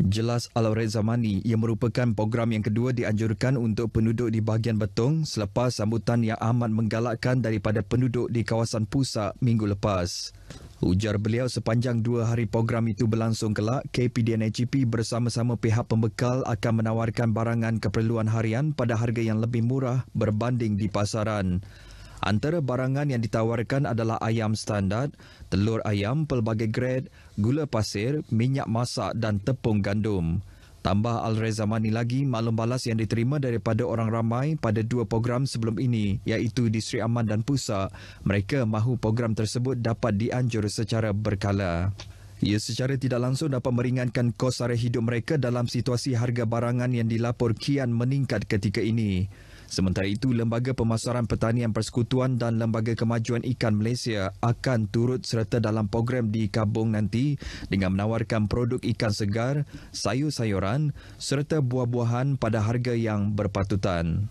Jelas Al-Rezamani, ia merupakan program yang kedua dianjurkan untuk penduduk di bahagian Betong selepas sambutan yang amat menggalakkan daripada penduduk di kawasan pusat minggu lepas. Ujar beliau sepanjang 2 hari program itu berlangsung kelak, KPDNHP bersama-sama pihak pembekal akan menawarkan barangan keperluan harian pada harga yang lebih murah berbanding di pasaran. Antara barangan yang ditawarkan adalah ayam standard, telur ayam pelbagai grade, gula pasir, minyak masak dan tepung gandum. Tambah Al-Rezamani lagi, maklum balas yang diterima daripada orang ramai pada 2 program sebelum ini iaitu di Seri Aman dan Pusak, mereka mahu program tersebut dapat dianjur secara berkala. Ia secara tidak langsung dapat meringankan kos sara hidup mereka dalam situasi harga barangan yang dilapor kian meningkat ketika ini. Sementara itu, Lembaga Pemasaran Pertanian Persekutuan dan Lembaga Kemajuan Ikan Malaysia akan turut serta dalam program di Kabung nanti dengan menawarkan produk ikan segar, sayur-sayuran serta buah-buahan pada harga yang berpatutan.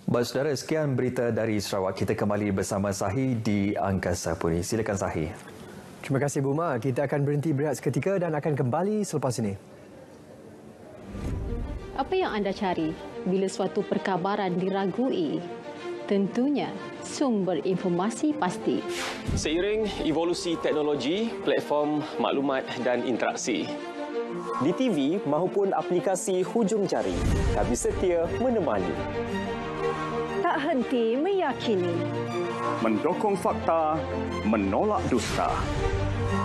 Baik saudara, sekian berita dari Sarawak. Kita kembali bersama Sahi di Angkasa Puri. Silakan Sahi. Terima kasih Buma. Kita akan berhenti berehat seketika dan akan kembali selepas ini. Apa yang anda cari bila suatu perkabaran diragui? Tentunya sumber informasi pasti. Seiring evolusi teknologi, platform maklumat dan interaksi. Di TV maupun aplikasi hujung jari, kami setia menemani. Tak henti meyakini. Mendokong fakta, menolak dusta.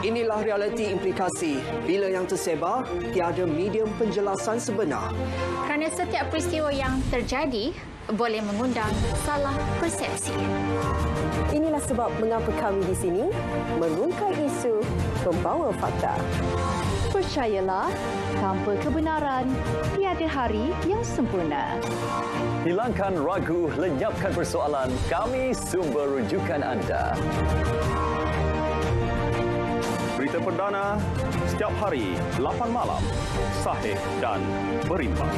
Inilah realiti implikasi bila yang tersebar tiada medium penjelasan sebenar. Kerana setiap peristiwa yang terjadi boleh mengundang salah persepsi. Inilah sebab mengapa kami di sini merungkai isu, membawa fakta. Percayalah, tanpa kebenaran tiada hari yang sempurna. Hilangkan ragu, lenyapkan persoalan. Kami sumber rujukan anda. Berita perdana setiap hari 8 malam, sahih dan berimbang.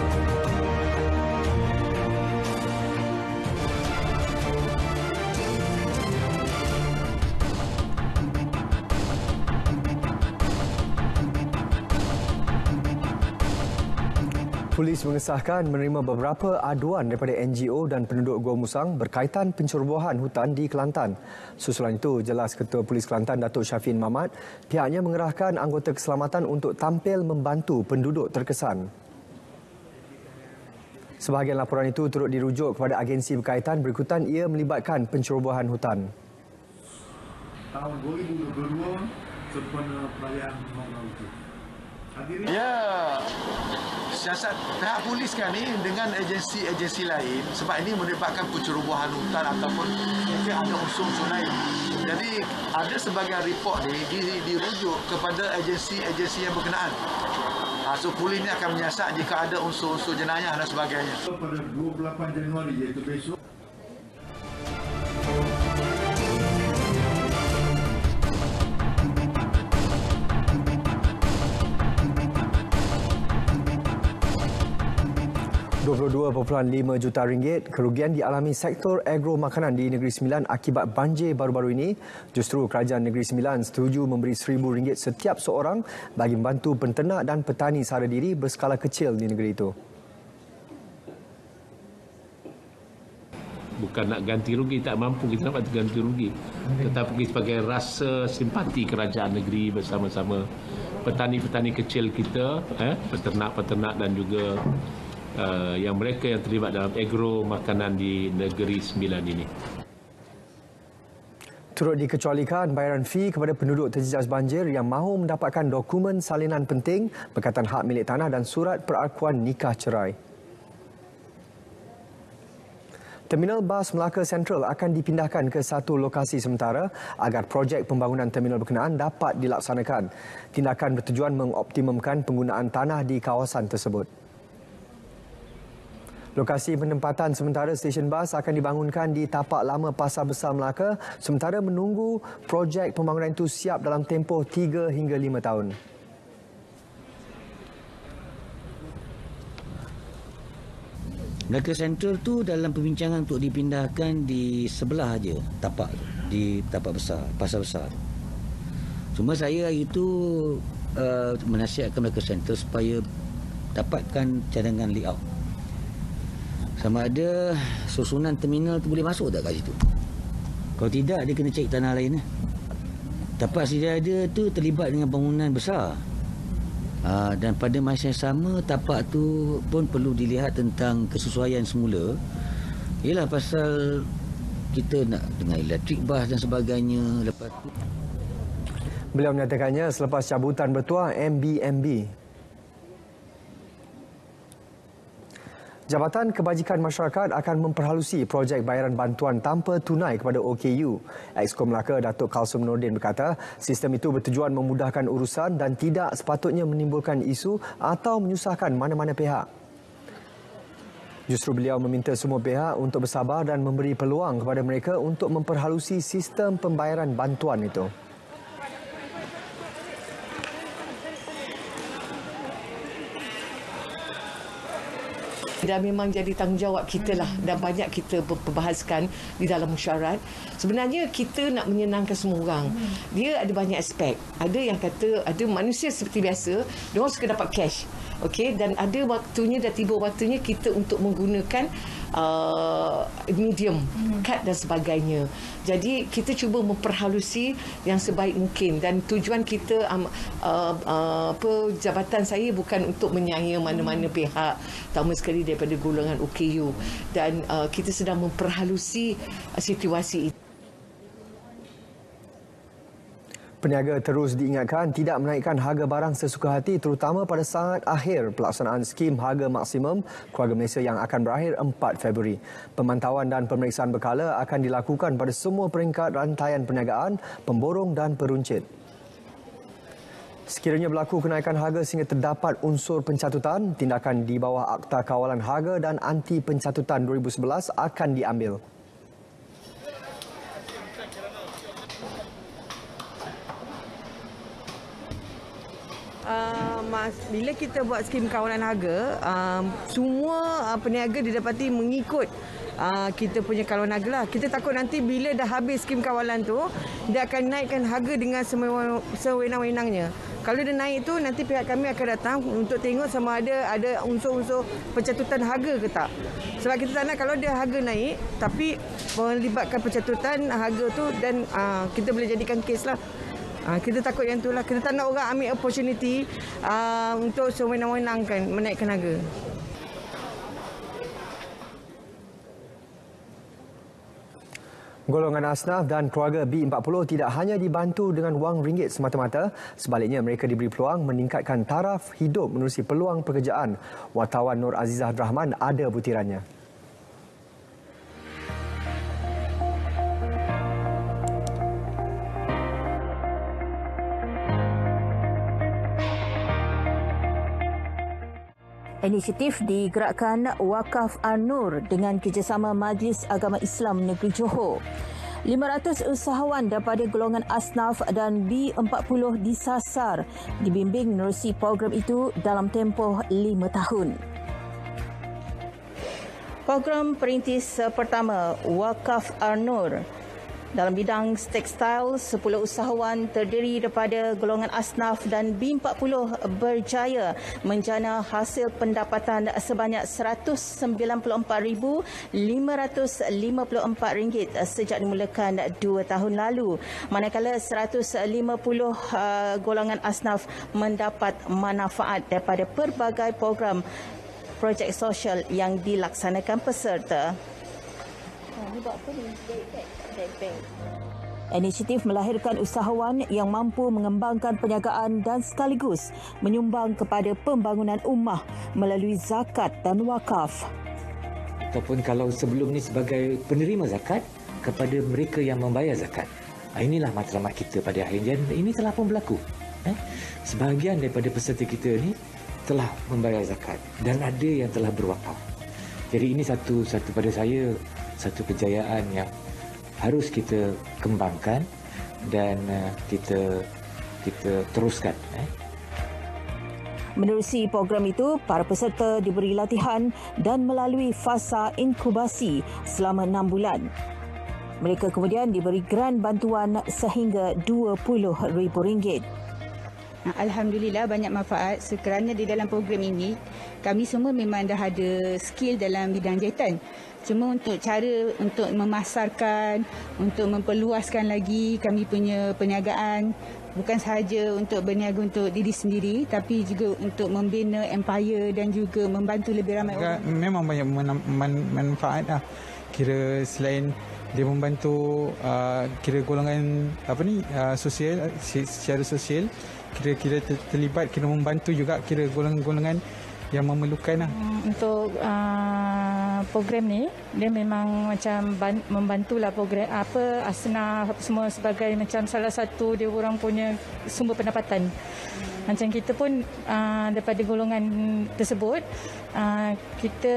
Polis mengesahkan menerima beberapa aduan daripada NGO dan penduduk Gua Musang berkaitan pencerobohan hutan di Kelantan. Susulan itu, jelas Ketua Polis Kelantan Datuk Syafin Mamat, pihaknya mengerahkan anggota keselamatan untuk tampil membantu penduduk terkesan. Sebahagian laporan itu turut dirujuk kepada agensi berkaitan berikutan ia melibatkan pencerobohan hutan. Tahun 2022 sempena perayaan Maulid itu. Ya, siasat pihak polis kami dengan agensi-agensi lain sebab ini melibatkan pencerobohan hutan ataupun mungkin ada unsur-unsur lain. Jadi ada sebagian report ni dirujuk kepada agensi-agensi yang berkenaan. So polis ini akan menyiasat jika ada unsur-unsur jenayah dan sebagainya. Pada 28 Januari iaitu besok. RM22.5 juta kerugian dialami sektor agro makanan di Negeri Sembilan akibat banjir baru-baru ini. Justru Kerajaan Negeri Sembilan setuju memberi RM1,000 setiap seorang bagi membantu penternak dan petani sara diri berskala kecil di negeri itu. Bukan nak ganti rugi, tak mampu kita dapat ganti rugi. Tetapi sebagai rasa simpati kerajaan negeri bersama-sama petani-petani kecil kita, peternak-peternak dan juga yang mereka yang terlibat dalam agro makanan di Negeri Sembilan ini. Turut dikecualikan bayaran fee kepada penduduk terjejas banjir yang mahu mendapatkan dokumen salinan penting berkaitan hak milik tanah dan surat perakuan nikah cerai. Terminal Bas Melaka Sentral akan dipindahkan ke satu lokasi sementara agar projek pembangunan terminal berkenaan dapat dilaksanakan. Tindakan bertujuan mengoptimumkan penggunaan tanah di kawasan tersebut. Lokasi penempatan sementara stesen bas akan dibangunkan di tapak lama Pasar Besar Melaka sementara menunggu projek pembangunan itu siap dalam tempoh 3 hingga 5 tahun. Melaka Sentral tu dalam perbincangan untuk dipindahkan di sebelah aja tapak, di tapak besar, Pasar Besar. Cuma saya hari itu menasihatkan Melaka Sentral supaya dapatkan cadangan layout. Sama ada susunan terminal tu boleh masuk tak kat situ. Kalau tidak, dia kena cari tanah lain. Tapak sedia ada tu terlibat dengan bangunan besar. Dan pada masa yang sama, tapak tu pun perlu dilihat tentang kesesuaian semula. Ialah pasal kita nak dengan elektrik bas dan sebagainya. Lepas tu beliau menyatakannya selepas cabutan bertuah MBMB. Jabatan Kebajikan Masyarakat akan memperhalusi projek bayaran bantuan tanpa tunai kepada OKU. Exco Melaka Datuk Kalsum Nordin berkata, sistem itu bertujuan memudahkan urusan dan tidak sepatutnya menimbulkan isu atau menyusahkan mana-mana pihak. Justru beliau meminta semua pihak untuk bersabar dan memberi peluang kepada mereka untuk memperhalusi sistem pembayaran bantuan itu. Dan memang jadi tanggungjawab kita lah dan banyak kita perbahaskan di dalam mesyuarat. Sebenarnya kita nak menyenangkan semua orang. Dia ada banyak aspek. Ada yang kata ada manusia seperti biasa, dia orang suka dapat cash. Okey, dan ada waktunya dah tiba waktunya kita untuk menggunakan medium, kad dan sebagainya. Jadi kita cuba memperhalusi yang sebaik mungkin dan tujuan kita jabatan saya bukan untuk menyaya mana-mana pihak, terutama sekali daripada golongan OKU, dan kita sedang memperhalusi situasi itu. Peniaga terus diingatkan tidak menaikkan harga barang sesuka hati terutama pada saat akhir pelaksanaan skim harga maksimum Keluarga Malaysia yang akan berakhir 4 Februari. Pemantauan dan pemeriksaan berkala akan dilakukan pada semua peringkat rantaian perniagaan, pemborong dan peruncit. Sekiranya berlaku kenaikan harga sehingga terdapat unsur pencatutan, tindakan di bawah Akta Kawalan Harga dan Anti Pencatutan 2011 akan diambil. Bila kita buat skim kawalan harga, semua peniaga didapati mengikut kita punya kawalan harga lah. Kita takut nanti bila dah habis skim kawalan tu, dia akan naikkan harga dengan sewenang-wenangnya. Kalau dia naik tu, nanti pihak kami akan datang untuk tengok sama ada unsur-unsur pencatutan harga ke tak. Sebab kita tak nak kalau dia harga naik tapi melibatkan pencatutan harga tu dan kita boleh jadikan kes lah. Kita takut yang tu lah. Kita tak nak orang ambil opportunity untuk sewenang-wenangkan menaikkan harga. Golongan asnaf dan keluarga B40 tidak hanya dibantu dengan wang ringgit semata-mata, sebaliknya mereka diberi peluang meningkatkan taraf hidup menerusi peluang pekerjaan. Wartawan Nur Azizah Rahman ada butirannya. Inisiatif digerakkan Wakaf An-Nur dengan kerjasama Majlis Agama Islam Negeri Johor. 500 usahawan daripada golongan asnaf dan B40 disasar, dibimbing menerusi program itu dalam tempoh 5 tahun. Program perintis pertama, Wakaf An-Nur. Dalam bidang tekstil, 10 usahawan terdiri daripada golongan asnaf dan B40 berjaya menjana hasil pendapatan sebanyak RM194,554 sejak dimulakan 2 tahun lalu. Manakala 150 golongan asnaf mendapat manfaat daripada pelbagai program projek sosial yang dilaksanakan peserta. Ini buat apa ni? Inisiatif melahirkan usahawan yang mampu mengembangkan perniagaan dan sekaligus menyumbang kepada pembangunan ummah melalui zakat dan wakaf. Ataupun kalau sebelum ni sebagai penerima zakat kepada mereka yang membayar zakat. Inilah matlamat kita pada akhirnya. Ini telah pun berlaku. Sebahagian daripada peserta kita ni telah membayar zakat dan ada yang telah berwakaf. Jadi ini satu pada saya satu kejayaan yang harus kita kembangkan dan kita teruskan. Menerusi program itu, para peserta diberi latihan dan melalui fasa inkubasi selama 6 bulan. Mereka kemudian diberi geran bantuan sehingga RM20,000. Alhamdulillah banyak manfaat kerana di dalam program ini kami semua memang dah ada skill dalam bidang jahitan. Cuma untuk cara untuk memasarkan, untuk memperluaskan lagi kami punya perniagaan, bukan sahaja untuk berniaga untuk diri sendiri tapi juga untuk membina empire dan juga membantu lebih ramai orang. Memang banyak manfaat lah. Kira selain dia membantu kira golongan sosial, secara sosial, kira terlibat, kira membantu juga kira golongan-golongan yang memerlukan lah. Untuk program ni dia memang macam membantulah program asnaf semua sebagai macam salah satu dia orang punya sumber pendapatan. Macam kita pun daripada golongan tersebut kita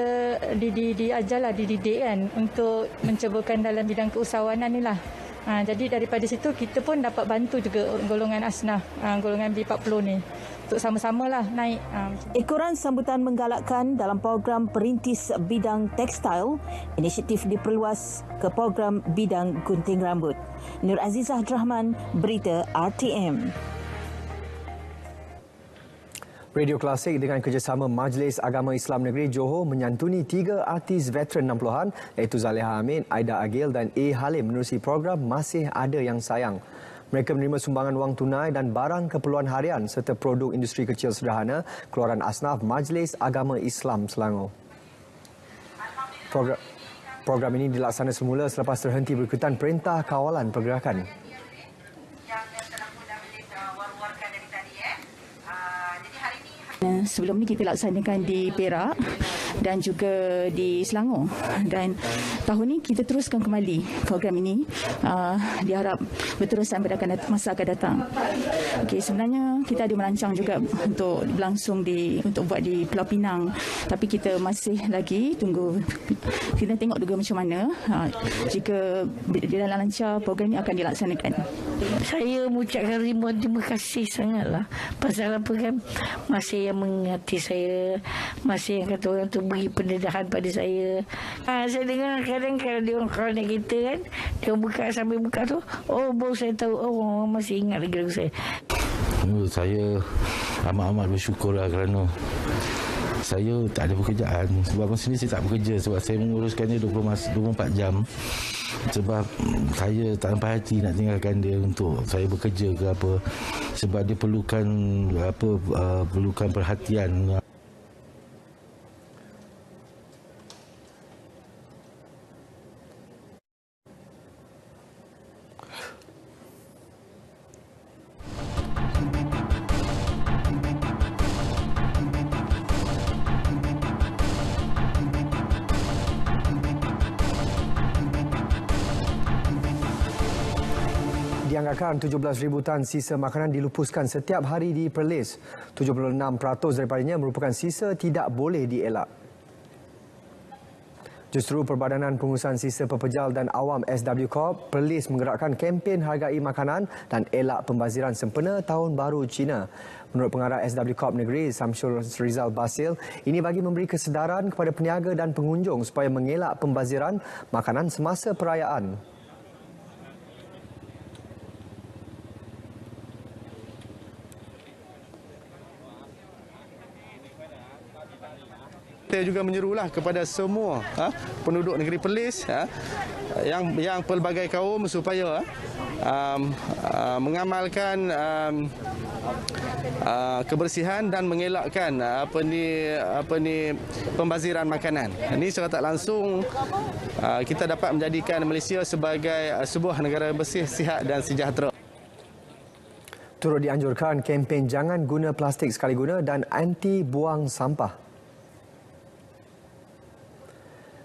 diajarlah, dididik kan untuk mencubakan dalam bidang keusahawanan ni lah. Jadi daripada situ kita pun dapat bantu juga golongan asnaf, golongan B40 ni untuk sama-samalah naik. Ekoran sambutan menggalakkan dalam program perintis bidang tekstil, inisiatif diperluas ke program bidang gunting rambut. Nur Azizah Rahman, Berita RTM. Radio Klasik dengan kerjasama Majlis Agama Islam Negeri Johor menyantuni 3 artis veteran 60-an iaitu Zaleha Amin, Aida Agil dan A. Halim menerusi program Masih Ada Yang Sayang. Mereka menerima sumbangan wang tunai dan barang keperluan harian serta produk industri kecil sederhana keluaran asnaf Majlis Agama Islam Selangor. Program ini dilaksana semula selepas terhenti berikutan Perintah Kawalan Pergerakan. Sebelum ni kita laksanakan di Perak dan juga di Selangor, dan tahun ni kita teruskan kembali program ini. Diharap berterusan pada masa akan datang. Okey, sebenarnya kita ada merancang juga untuk berlangsung untuk buat di Pulau Pinang, tapi kita masih lagi tunggu, kita tengok juga macam mana. Jika dalam lancar, program ini akan dilaksanakan. Saya mengucapkan ribuan terima kasih sangatlah pasal program masih yang mengerti saya, masih yang kata orang tu beri pendedahan pada saya. Saya dengar kadang-kadang dia orang kawan kita kan, dia buka sambil buka tu, baru saya tahu, masih ingat lagi lagu saya. Saya amat-amat bersyukurlah kerana saya tak ada pekerjaan. Sebab masa ni saya tak bekerja sebab saya menguruskannya 24 jam. Sebab saya tak sampai hati nak tinggalkan dia untuk saya bekerja ke apa. Sebab dia perlukan perlukan perhatian. Dianggarkan 17,000 tan sisa makanan dilupuskan setiap hari di Perlis. 76% daripadanya merupakan sisa tidak boleh dielak. Justru Perbadanan Pengurusan Sisa Pepejal dan Awam SW Corp Perlis menggerakkan kempen Hargai Makanan dan Elak Pembaziran sempena Tahun Baru Cina. Menurut pengarah SW Corp Negeri Samsul Rizal Basil, ini bagi memberi kesedaran kepada peniaga dan pengunjung supaya mengelak pembaziran makanan semasa perayaan. Kita juga menyerulah kepada semua penduduk negeri Perlis yang pelbagai kaum supaya mengamalkan kebersihan dan mengelakkan pembaziran makanan. Ini secara tak langsung kita dapat menjadikan Malaysia sebagai sebuah negara bersih, sihat dan sejahtera. Turut dianjurkan kempen jangan guna plastik sekali guna dan anti buang sampah.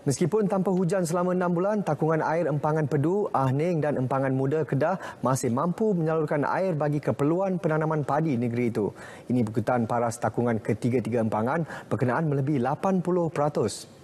Meskipun tanpa hujan selama 6 bulan, takungan air Empangan Pedu, Ah Ning dan Empangan Muda Kedah masih mampu menyalurkan air bagi keperluan penanaman padi negeri itu. Ini berikutan paras takungan ketiga-tiga Empangan berkenaan melebihi 80%.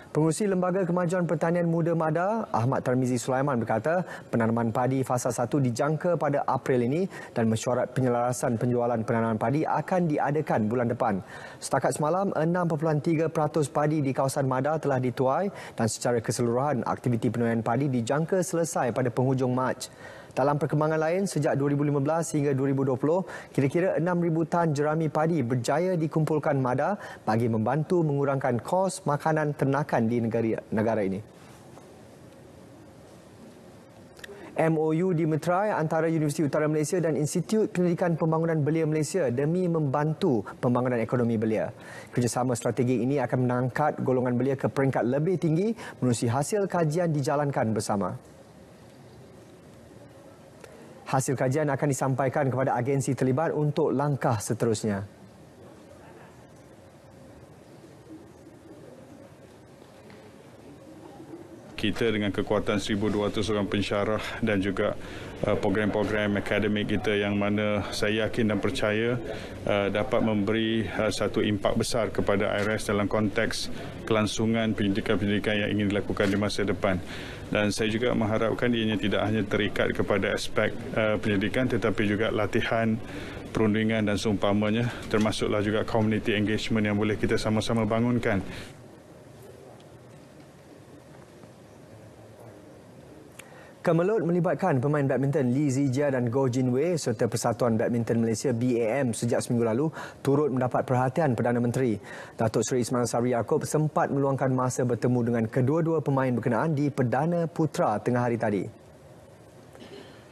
Pengurusi Lembaga Kemajuan Pertanian Muda Mada, Ahmad Tarmizi Sulaiman berkata penanaman padi fasa 1 dijangka pada April ini dan mesyuarat penyelarasan penjualan penanaman padi akan diadakan bulan depan. Setakat semalam, 6.3% padi di kawasan Mada telah dituai dan secara keseluruhan aktiviti penuaian padi dijangka selesai pada penghujung Mac. Dalam perkembangan lain, sejak 2015 hingga 2020, kira-kira 6,000 tan jerami padi berjaya dikumpulkan Mada bagi membantu mengurangkan kos makanan ternakan di negara ini. MOU dimeterai antara Universiti Utara Malaysia dan Institut Pendidikan Pembangunan Belia Malaysia demi membantu pembangunan ekonomi belia. Kerjasama strategi ini akan mengangkat golongan belia ke peringkat lebih tinggi menerusi hasil kajian dijalankan bersama. Hasil kajian akan disampaikan kepada agensi terlibat untuk langkah seterusnya. Kita dengan kekuatan 1,200 orang pensyarah dan juga program-program akademik kita yang mana saya yakin dan percaya dapat memberi satu impak besar kepada IRAS dalam konteks kelangsungan pendidikan-pendidikan yang ingin dilakukan di masa depan. Dan saya juga mengharapkan ianya tidak hanya terikat kepada aspek pendidikan tetapi juga latihan, perundingan dan seumpamanya, termasuklah juga community engagement yang boleh kita sama-sama bangunkan. Kemelut melibatkan pemain badminton Lee Zijia dan Goh Jin Wei serta Persatuan Badminton Malaysia BAM sejak seminggu lalu turut mendapat perhatian Perdana Menteri. Datuk Seri Ismail Sabri Yaakob sempat meluangkan masa bertemu dengan kedua-dua pemain berkenaan di Perdana Putra tengah hari tadi.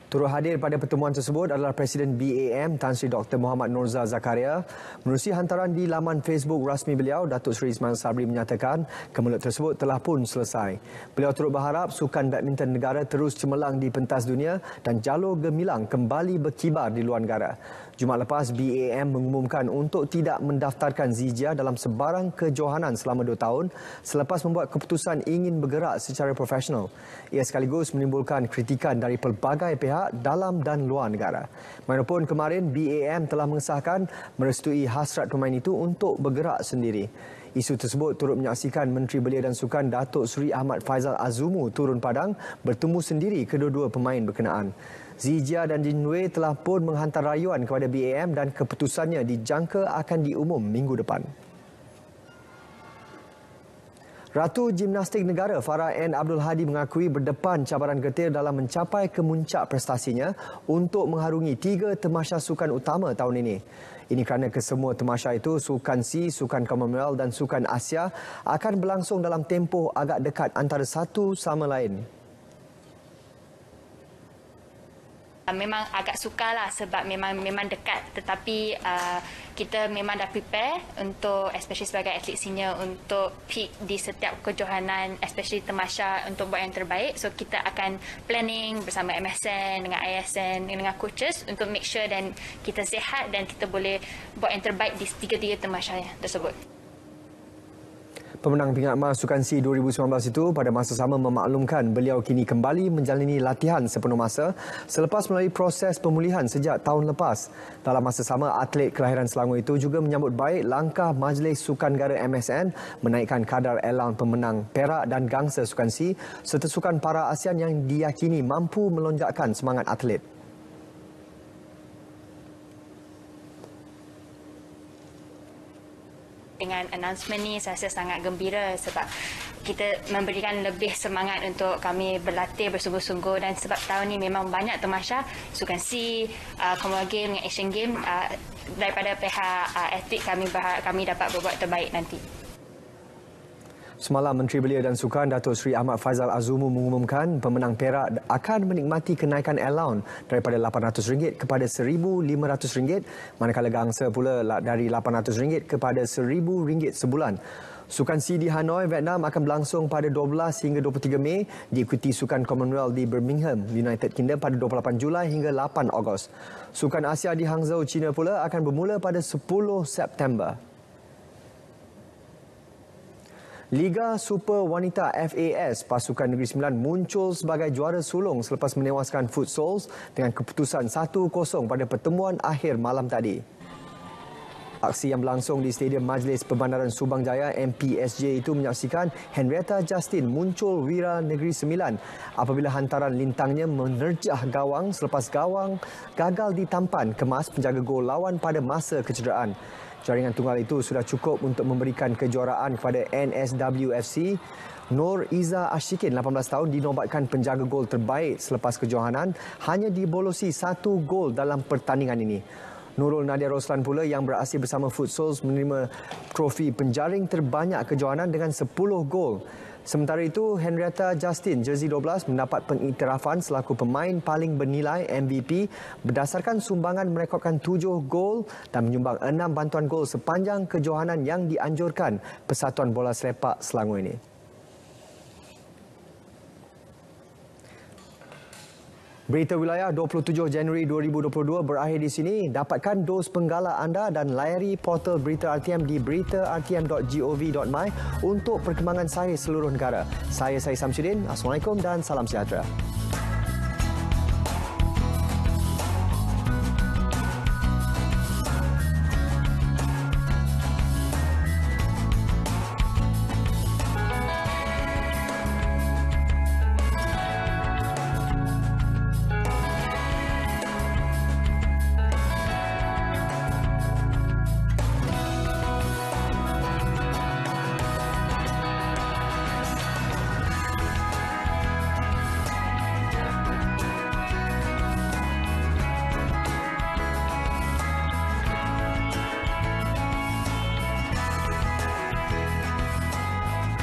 Turut hadir pada pertemuan tersebut adalah Presiden BAM Tan Sri Dr. Muhammad Norzal Zakaria. Menerusi hantaran di laman Facebook rasmi beliau, Datuk Seri Ismail Sabri menyatakan kemelut tersebut telah pun selesai. Beliau turut berharap sukan badminton negara terus cemerlang di pentas dunia dan jalur gemilang kembali berkibar di luar negara. Jumaat lepas, BAM mengumumkan untuk tidak mendaftarkan Zijia dalam sebarang kejohanan selama 2 tahun selepas membuat keputusan ingin bergerak secara profesional. Ia sekaligus menimbulkan kritikan dari pelbagai pihak dalam dan luar negara. Walaupun kemarin BAM telah mengesahkan merestui hasrat pemain itu untuk bergerak sendiri. Isu tersebut turut menyaksikan Menteri Belia dan Sukan Datuk Seri Ahmad Faizal Azumu turun padang bertemu sendiri kedua-dua pemain berkenaan. Zijia dan Jin Wei telah pun menghantar rayuan kepada BAM dan keputusannya dijangka akan diumum minggu depan. Ratu Gimnastik Negara Farah N. Abdul Hadi mengakui berdepan cabaran getir dalam mencapai kemuncak prestasinya untuk mengharungi 3 tamasya sukan utama tahun ini. Ini kerana kesemua tamasya itu, Sukan C, Sukan Commonwealth dan Sukan Asia akan berlangsung dalam tempoh agak dekat antara satu sama lain. Memang agak sukar lah sebab memang dekat, tetapi kita memang dah prepare untuk, especially sebagai atlet senior, untuk peak di setiap kejohanan, especially tamasya, untuk buat yang terbaik. So kita akan planning bersama MSN dengan ISN dengan coaches untuk make sure dan kita sihat dan kita boleh buat yang terbaik di 3 tamasya tersebut. Pemenang pingat emas Sukan C 2019 itu pada masa sama memaklumkan beliau kini kembali menjalani latihan sepenuh masa selepas melalui proses pemulihan sejak tahun lepas. Dalam masa sama, atlet kelahiran Selangor itu juga menyambut baik langkah Majlis Sukan Negara MSN menaikkan kadar allowance pemenang perak dan gangsa Sukan C serta Sukan Para ASEAN yang diyakini mampu melonjakkan semangat atlet. Dengan announcement ni saya rasa sangat gembira sebab kita memberikan lebih semangat untuk kami berlatih bersungguh-sungguh, dan sebab tahun ni memang banyak tamasya Sukan C, Commonwealth Game dengan Asian Game. Daripada pihak atlet kami berharap kami dapat berbuat terbaik nanti. Semalam, Menteri Belia dan Sukan Datuk Seri Ahmad Faizal Azumu mengumumkan pemenang perak akan menikmati kenaikan allowance daripada RM800 kepada RM1,500, manakala gangsa pula dari RM800 kepada RM1,000 sebulan. Sukan C di Hanoi, Vietnam akan berlangsung pada 12 hingga 23 Mei, diikuti Sukan Commonwealth di Birmingham, United Kingdom pada 28 Julai hingga 8 Ogos. Sukan Asia di Hangzhou, China pula akan bermula pada 10 September. Liga Super Wanita FAS Pasukan Negeri Sembilan muncul sebagai juara sulung selepas menewaskan Futsals dengan keputusan 1-0 pada pertemuan akhir malam tadi. Aksi yang berlangsung di Stadium Majlis Perbandaran Subang Jaya MPSJ itu menyaksikan Henrietta Justin muncul wira Negeri Sembilan apabila hantaran lintangnya menerjah gawang selepas gawang gagal ditampan kemas penjaga gol lawan pada masa kecederaan. Jaringan tunggal itu sudah cukup untuk memberikan kejuaraan kepada NSWFC. Nur Iza Ashikin, 18 tahun, dinobatkan penjaga gol terbaik selepas kejohanan, hanya dibolosi 1 gol dalam pertandingan ini. Nurul Nadia Roslan pula yang beraksi bersama Futsals menerima trofi penjaring terbanyak kejohanan dengan 10 gol. Sementara itu, Henrietta Justin, jersey 12, mendapat pengiktirafan selaku pemain paling bernilai MVP berdasarkan sumbangan merekodkan 7 gol dan menyumbang 6 bantuan gol sepanjang kejohanan yang dianjurkan Persatuan Bola Sepak Selangor ini. Berita Wilayah 27 Januari 2022 berakhir di sini. Dapatkan dos penggala anda dan layari portal Berita RTM di berita-rtm.gov.my untuk perkembangan sahih seluruh negara. Saya Samsudin. Assalamualaikum dan salam sejahtera.